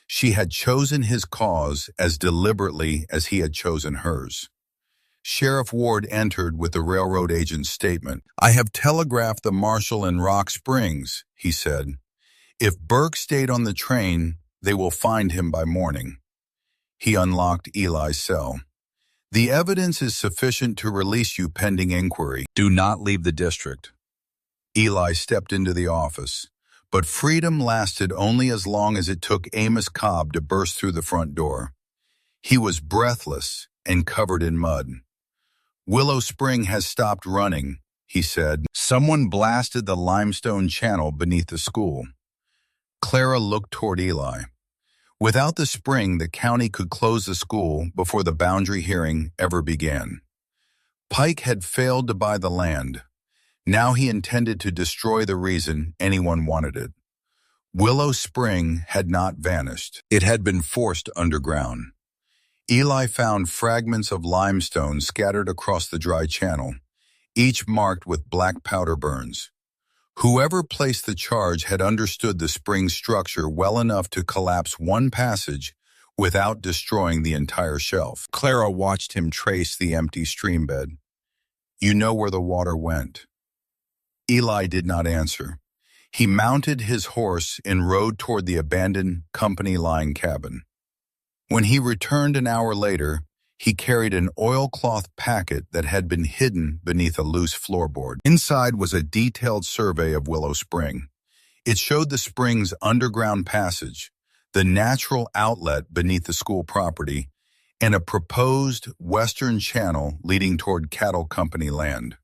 She had chosen his cause as deliberately as he had chosen hers. Sheriff Ward entered with the railroad agent's statement. I have telegraphed the marshal in Rock Springs, he said. If Burke stayed on the train, they will find him by morning. He unlocked Eli's cell. The evidence is sufficient to release you pending inquiry. Do not leave the district. Eli stepped into the office, but freedom lasted only as long as it took Amos Cobb to burst through the front door. He was breathless and covered in mud. Willow Spring has stopped running, he said. Someone blasted the limestone channel beneath the school. Clara looked toward Eli. Without the spring, the county could close the school before the boundary hearing ever began. Pike had failed to buy the land. Now he intended to destroy the reason anyone wanted it. Willow Spring had not vanished. It had been forced underground. Eli found fragments of limestone scattered across the dry channel, each marked with black powder burns. Whoever placed the charge had understood the spring's structure well enough to collapse one passage without destroying the entire shelf. Clara watched him trace the empty streambed. You know where the water went. Eli did not answer. He mounted his horse and rode toward the abandoned company line cabin. When he returned an hour later, he carried an oilcloth packet that had been hidden beneath a loose floorboard. Inside was a detailed survey of Willow Spring. It showed the spring's underground passage, the natural outlet beneath the school property, and a proposed western channel leading toward cattle company land.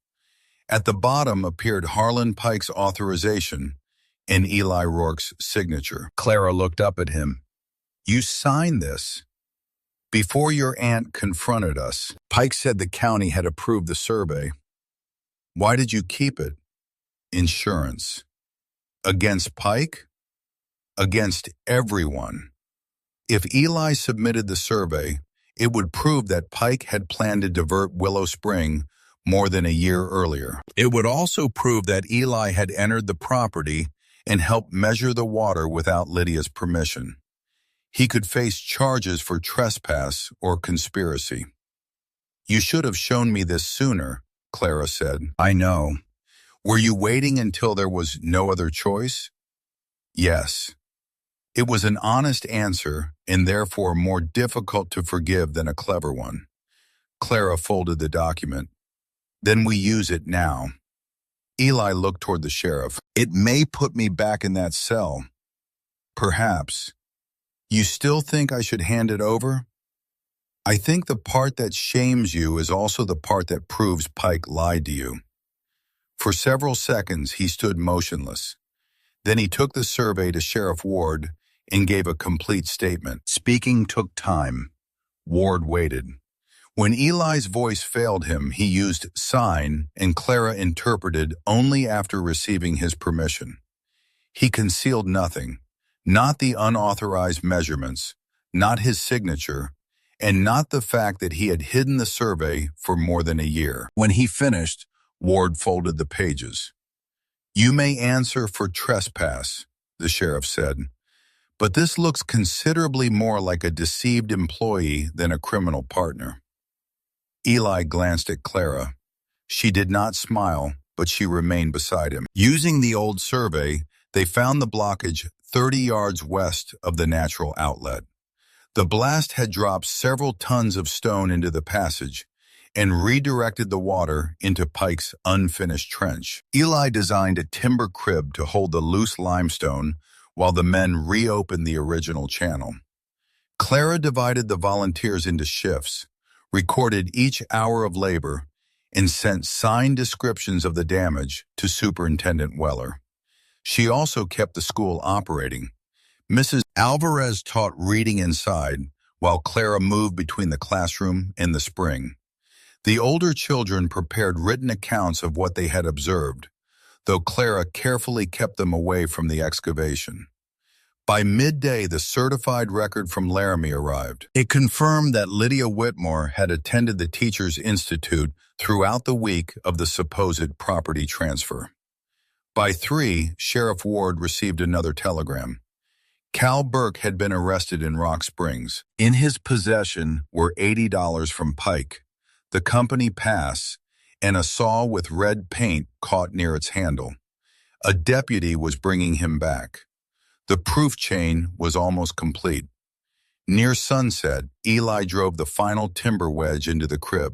At the bottom appeared Harlan Pike's authorization and Eli Rourke's signature. Clara looked up at him. You signed this. Before your aunt confronted us, Pike said the county had approved the survey. Why did you keep it? Insurance. Against Pike? Against everyone. If Eli submitted the survey, it would prove that Pike had planned to divert Willow Spring more than a year earlier. It would also prove that Eli had entered the property and helped measure the water without Lydia's permission. He could face charges for trespass or conspiracy. You should have shown me this sooner, Clara said. I know. Were you waiting until there was no other choice? Yes. It was an honest answer and therefore more difficult to forgive than a clever one. Clara folded the document. Then we use it now. Eli looked toward the sheriff. It may put me back in that cell. Perhaps. You still think I should hand it over? I think the part that shames you is also the part that proves Pike lied to you. For several seconds, he stood motionless. Then he took the survey to Sheriff Ward and gave a complete statement. Speaking took time. Ward waited. When Eli's voice failed him, he used sign, and Clara interpreted only after receiving his permission. He concealed nothing, not the unauthorized measurements, not his signature, and not the fact that he had hidden the survey for more than a year. When he finished, Ward folded the pages. You may answer for trespass, the sheriff said, but this looks considerably more like a deceived employee than a criminal partner. Eli glanced at Clara. She did not smile, but she remained beside him. Using the old survey, they found the blockage 30 yards west of the natural outlet. The blast had dropped several tons of stone into the passage and redirected the water into Pike's unfinished trench. Eli designed a timber crib to hold the loose limestone while the men reopened the original channel. Clara divided the volunteers into shifts, recorded each hour of labor, and sent signed descriptions of the damage to Superintendent Weller. She also kept the school operating. Mrs. Alvarez taught reading inside, while Clara moved between the classroom and the spring. The older children prepared written accounts of what they had observed, though Clara carefully kept them away from the excavation. By midday, the certified record from Laramie arrived. It confirmed that Lydia Whitmore had attended the Teachers Institute throughout the week of the supposed property transfer. By 3, Sheriff Ward received another telegram. Cal Burke had been arrested in Rock Springs. In his possession were $80 from Pike, the company pass, and a saw with red paint caught near its handle. A deputy was bringing him back. The proof chain was almost complete. Near sunset, Eli drove the final timber wedge into the crib.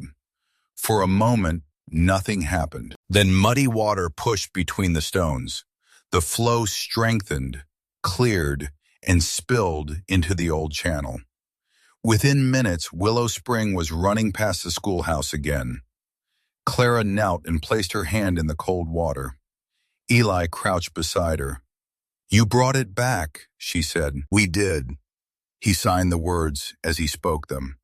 For a moment, nothing happened. Then muddy water pushed between the stones. The flow strengthened, cleared, and spilled into the old channel. Within minutes, Willow Spring was running past the schoolhouse again. Clara knelt and placed her hand in the cold water. Eli crouched beside her. You brought it back, she said. We did. He signed the words as he spoke them.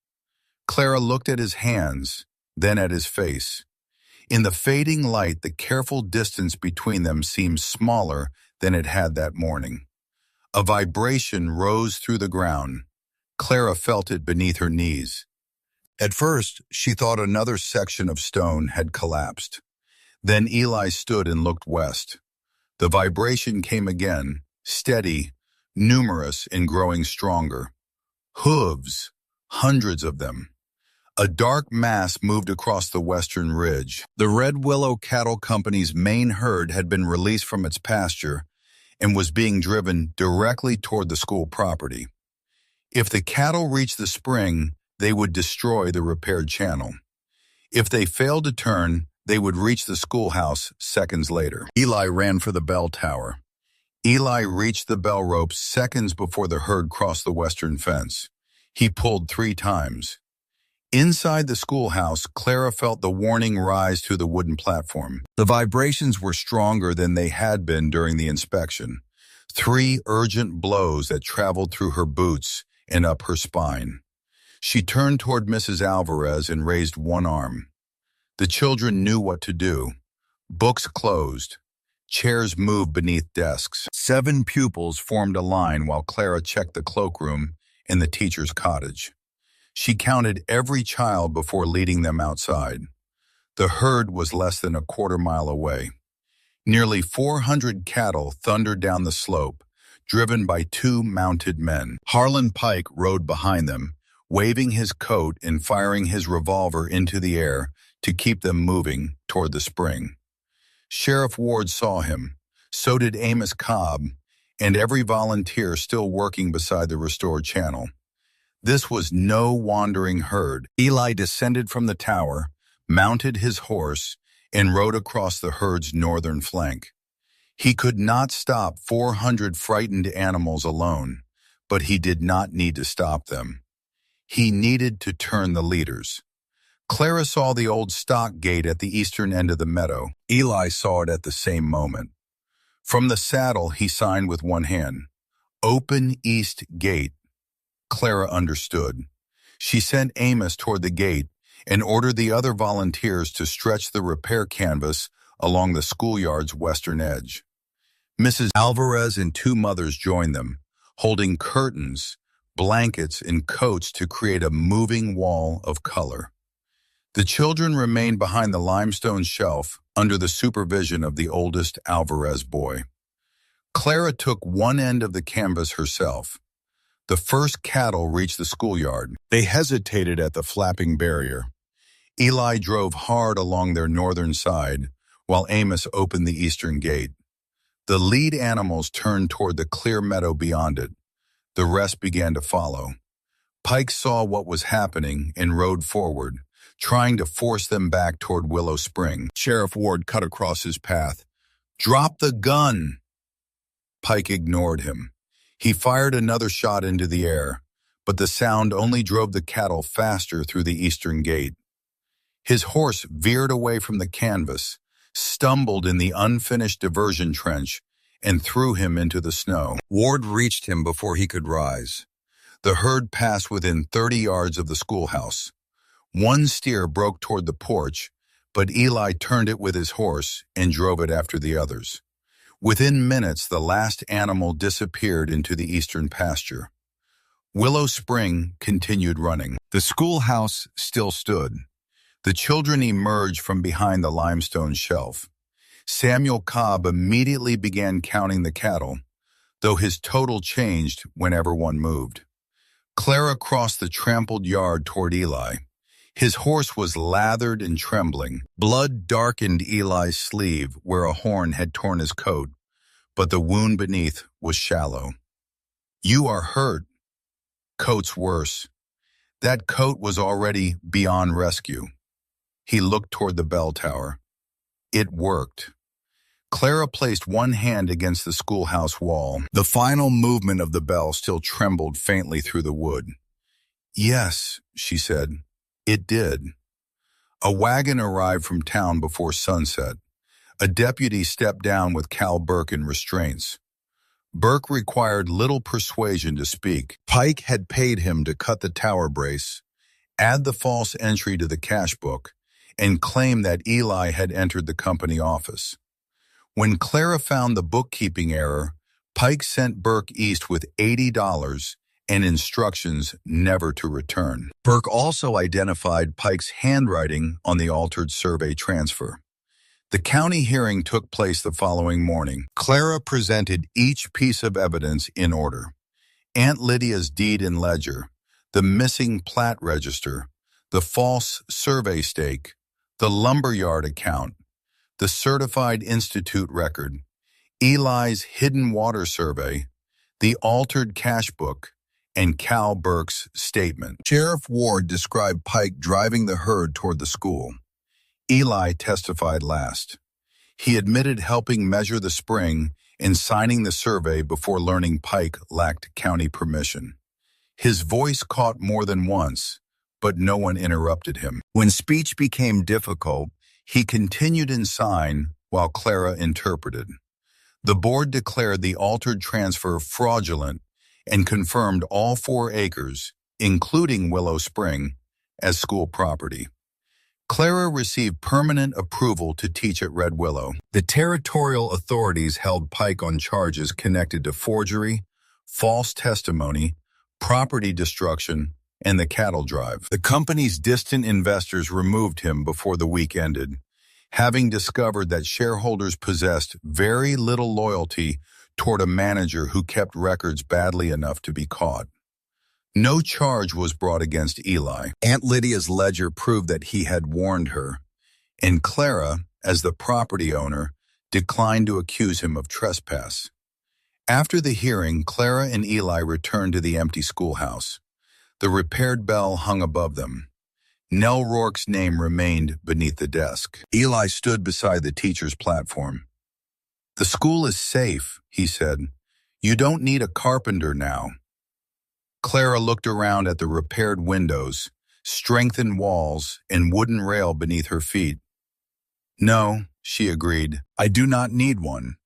Clara looked at his hands, then at his face. In the fading light, the careful distance between them seemed smaller than it had that morning. A vibration rose through the ground. Clara felt it beneath her knees. At first, she thought another section of stone had collapsed. Then Eli stood and looked west. The vibration came again, steady, numerous, and growing stronger. Hooves, hundreds of them. A dark mass moved across the western ridge. The Red Willow Cattle Company's main herd had been released from its pasture and was being driven directly toward the school property. If the cattle reached the spring, they would destroy the repaired channel. If they failed to turn, they would reach the schoolhouse seconds later. Eli ran for the bell tower. Eli reached the bell rope seconds before the herd crossed the western fence. He pulled 3 times. Inside the schoolhouse, Clara felt the warning rise through the wooden platform. The vibrations were stronger than they had been during the inspection. 3 urgent blows that traveled through her boots and up her spine. She turned toward Mrs. Alvarez and raised one arm. The children knew what to do. Books closed. Chairs moved beneath desks. 7 pupils formed a line while Clara checked the cloakroom in the teacher's cottage. She counted every child before leading them outside. The herd was less than a quarter-mile away. Nearly 400 cattle thundered down the slope, driven by 2 mounted men. Harlan Pike rode behind them, waving his coat and firing his revolver into the air to keep them moving toward the spring. Sheriff Ward saw him. So did Amos Cobb, and every volunteer still working beside the restored channel. This was no wandering herd. Eli descended from the tower, mounted his horse, and rode across the herd's northern flank. He could not stop 400 frightened animals alone, but he did not need to stop them. He needed to turn the leaders. Clara saw the old stock gate at the eastern end of the meadow. Eli saw it at the same moment. From the saddle, he signed with one hand, "Open East Gate." Clara understood. She sent Amos toward the gate and ordered the other volunteers to stretch the repair canvas along the schoolyard's western edge. Mrs. Alvarez and two mothers joined them, holding curtains, blankets, and coats to create a moving wall of color. The children remained behind the limestone shelf under the supervision of the oldest Alvarez boy. Clara took one end of the canvas herself. The first cattle reached the schoolyard. They hesitated at the flapping barrier. Eli drove hard along their northern side, while Amos opened the eastern gate. The lead animals turned toward the clear meadow beyond it. The rest began to follow. Pike saw what was happening and rode forward, trying to force them back toward Willow Spring. Sheriff Ward cut across his path. "Drop the gun!" Pike ignored him. He fired another shot into the air, but the sound only drove the cattle faster through the eastern gate. His horse veered away from the canvas, stumbled in the unfinished diversion trench, and threw him into the snow. Ward reached him before he could rise. The herd passed within 30 yards of the schoolhouse. One steer broke toward the porch, but Eli turned it with his horse and drove it after the others. Within minutes, the last animal disappeared into the eastern pasture. Willow Spring continued running. The schoolhouse still stood. The children emerged from behind the limestone shelf. Samuel Cobb immediately began counting the cattle, though his total changed whenever one moved. Clara crossed the trampled yard toward Eli. His horse was lathered and trembling. Blood darkened Eli's sleeve where a horn had torn his coat, but the wound beneath was shallow. "You are hurt." "Coat's worse." That coat was already beyond rescue. He looked toward the bell tower. It worked. Clara placed one hand against the schoolhouse wall. The final movement of the bell still trembled faintly through the wood. "Yes," she said. "It did." A wagon arrived from town before sunset. A deputy stepped down with Cal Burke in restraints. Burke required little persuasion to speak. Pike had paid him to cut the tower brace, add the false entry to the cash book, and claim that Eli had entered the company office. When Clara found the bookkeeping error, Pike sent Burke east with $80 and instructions never to return. Burke also identified Pike's handwriting on the altered survey transfer. The county hearing took place the following morning. Clara presented each piece of evidence in order: Aunt Lydia's deed and ledger, the missing plat register, the false survey stake, the lumberyard account, the certified institute record, Eli's hidden water survey, the altered cash book, and Cal Burke's statement. Sheriff Ward described Pike driving the herd toward the school. Eli testified last. He admitted helping measure the spring and signing the survey before learning Pike lacked county permission. His voice caught more than once, but no one interrupted him. When speech became difficult, he continued in sign while Clara interpreted. The board declared the altered transfer fraudulent and confirmed all 4 acres, including Willow Spring, as school property. Clara received permanent approval to teach at Red Willow. The territorial authorities held Pike on charges connected to forgery, false testimony, property destruction, and the cattle drive. The company's distant investors removed him before the week ended, having discovered that shareholders possessed very little loyalty toward a manager who kept records badly enough to be caught. No charge was brought against Eli. Aunt Lydia's ledger proved that he had warned her, and Clara, as the property owner, declined to accuse him of trespass. After the hearing, Clara and Eli returned to the empty schoolhouse. The repaired bell hung above them. Nell Rourke's name remained beneath the desk. Eli stood beside the teacher's platform. "The school is safe," he said. "You don't need a carpenter now." Clara looked around at the repaired windows, strengthened walls, and wooden rail beneath her feet. "No," she agreed, "I do not need one."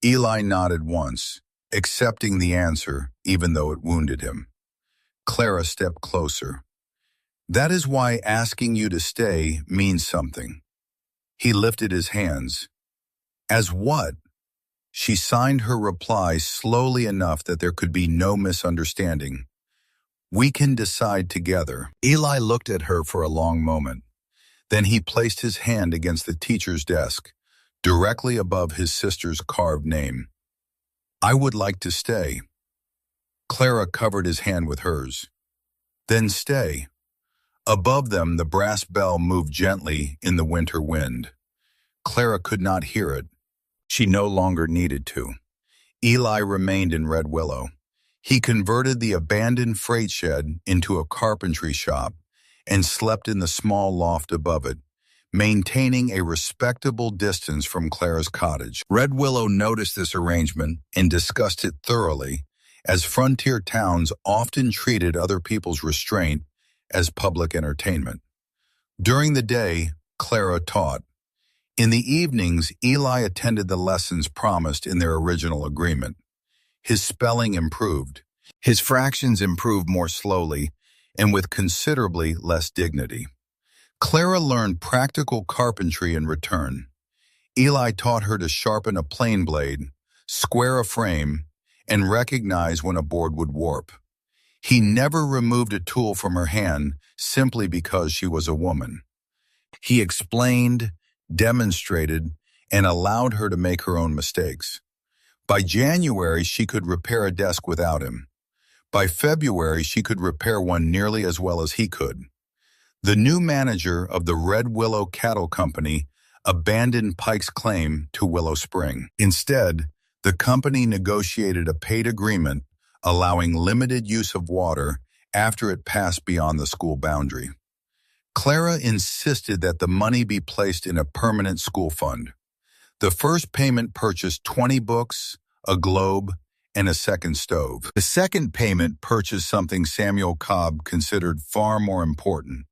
Eli nodded once, accepting the answer even though it wounded him. Clara stepped closer. "That is why asking you to stay means something." He lifted his hands. "As what?" She signed her reply slowly enough that there could be no misunderstanding. "We can decide together." Eli looked at her for a long moment. Then he placed his hand against the teacher's desk, directly above his sister's carved name. "I would like to stay." Clara covered his hand with hers. "Then stay." Above them, the brass bell moved gently in the winter wind. Clara could not hear it. She no longer needed to. Eli remained in Red Willow. He converted the abandoned freight shed into a carpentry shop and slept in the small loft above it, maintaining a respectable distance from Clara's cottage. Red Willow noticed this arrangement and discussed it thoroughly, as frontier towns often treated other people's restraint as public entertainment. During the day, Clara taught. In the evenings, Eli attended the lessons promised in their original agreement. His spelling improved. His fractions improved more slowly and with considerably less dignity. Clara learned practical carpentry in return. Eli taught her to sharpen a plane blade, square a frame, and recognize when a board would warp. He never removed a tool from her hand simply because she was a woman. He explained, demonstrated, and allowed her to make her own mistakes. By January, she could repair a desk without him. By February, she could repair one nearly as well as he could. The new manager of the Red Willow Cattle Company abandoned Pike's claim to Willow Spring. Instead, the company negotiated a paid agreement allowing limited use of water after it passed beyond the school boundary. Clara insisted that the money be placed in a permanent school fund. The first payment purchased 20 books, a globe, and a second stove. The second payment purchased something Samuel Cobb considered far more important,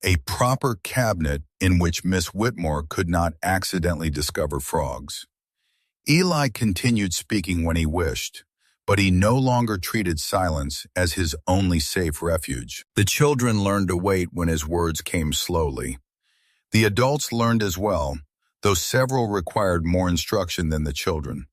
a proper cabinet in which Miss Whitmore could not accidentally discover frogs. Eli continued speaking when he wished, but he no longer treated silence as his only safe refuge. The children learned to wait when his words came slowly. The adults learned as well, though several required more instruction than the children.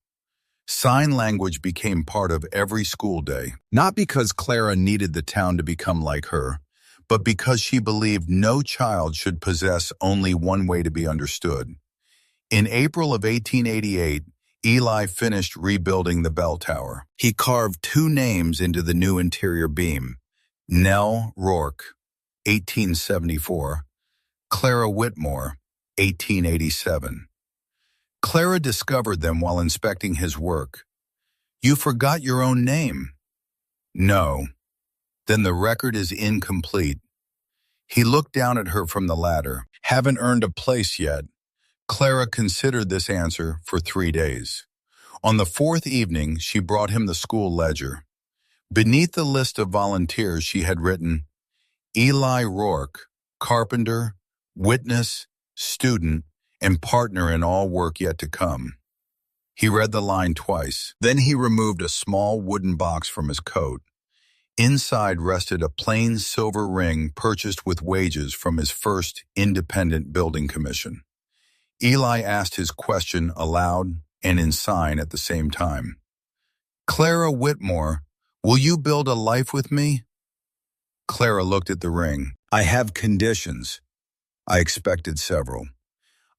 Sign language became part of every school day, not because Clara needed the town to become like her, but because she believed no child should possess only one way to be understood. In April of 1888, Eli finished rebuilding the bell tower. He carved 2 names into the new interior beam: Nell Rourke, 1874, Clara Whitmore, 1887. Clara discovered them while inspecting his work. "You forgot your own name." "No." "Then the record is incomplete." He looked down at her from the ladder. "Haven't earned a place yet." Clara considered this answer for 3 days. On the 4th evening, she brought him the school ledger. Beneath the list of volunteers, she had written, "Eli Rourke, carpenter, witness, student, and partner in all work yet to come." He read the line twice. Then he removed a small wooden box from his coat. Inside rested a plain silver ring purchased with wages from his first independent building commission. Eli asked his question aloud and in sign at the same time. "Clara Whitmore, will you build a life with me?" Clara looked at the ring. "I have conditions." I expected several.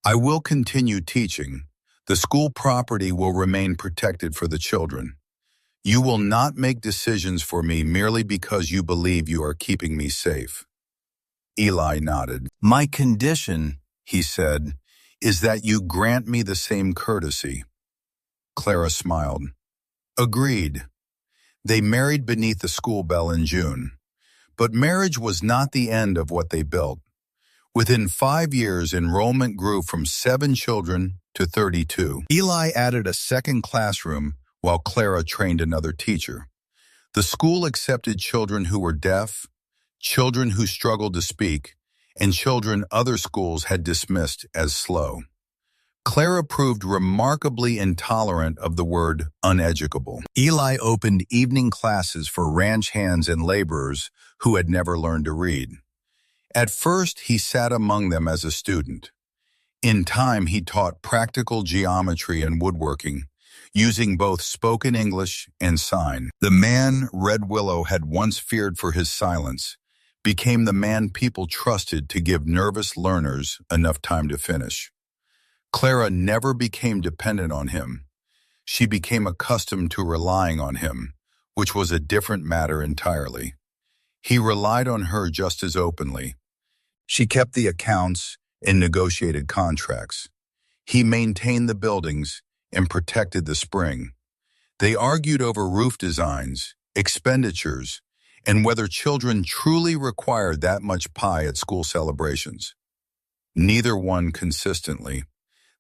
"I will continue teaching. The school property will remain protected for the children. You will not make decisions for me merely because you believe you are keeping me safe." Eli nodded. "My condition," he said, "is that you grant me the same courtesy." Clara smiled. "Agreed." They married beneath the school bell in June. But marriage was not the end of what they built. Within 5 years, enrollment grew from 7 children to 32. Eli added a second classroom while Clara trained another teacher. The school accepted children who were deaf, children who struggled to speak, and children other schools had dismissed as slow. Clara proved remarkably intolerant of the word uneducable. Eli opened evening classes for ranch hands and laborers who had never learned to read. At first, he sat among them as a student. In time, he taught practical geometry and woodworking, using both spoken English and sign. The man Red Willow had once feared for his silence became the man people trusted to give nervous learners enough time to finish. Clara never became dependent on him. She became accustomed to relying on him, which was a different matter entirely. He relied on her just as openly. She kept the accounts and negotiated contracts. He maintained the buildings and protected the spring. They argued over roof designs, expenditures, and whether children truly required that much pie at school celebrations. Neither won consistently.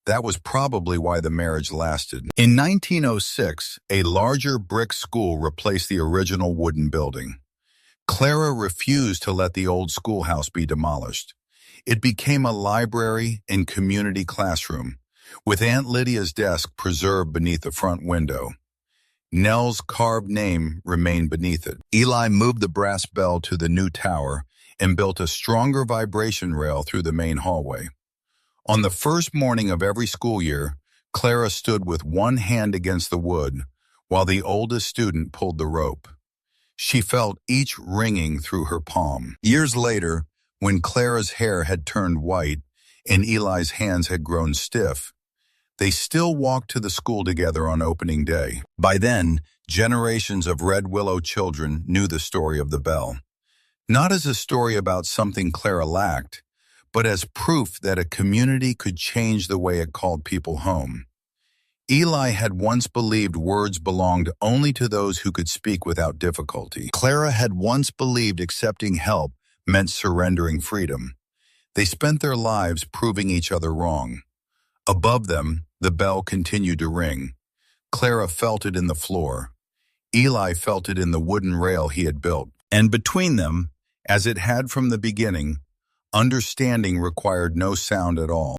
That was probably why the marriage lasted. In 1906, a larger brick school replaced the original wooden building. Clara refused to let the old schoolhouse be demolished. It became a library and community classroom, with Aunt Lydia's desk preserved beneath the front window. Nell's carved name remained beneath it. Eli moved the brass bell to the new tower and built a stronger vibration rail through the main hallway. On the first morning of every school year, Clara stood with one hand against the wood, while the oldest student pulled the rope. She felt each ringing through her palm. Years later, when Clara's hair had turned white and Eli's hands had grown stiff, they still walked to the school together on opening day. By then, generations of Red Willow children knew the story of the bell. Not as a story about something Clara lacked, but as proof that a community could change the way it called people home. Eli had once believed words belonged only to those who could speak without difficulty. Clara had once believed accepting help meant surrendering freedom. They spent their lives proving each other wrong. Above them, the bell continued to ring. Clara felt it in the floor. Eli felt it in the wooden rail he had built. And between them, as it had from the beginning, understanding required no sound at all.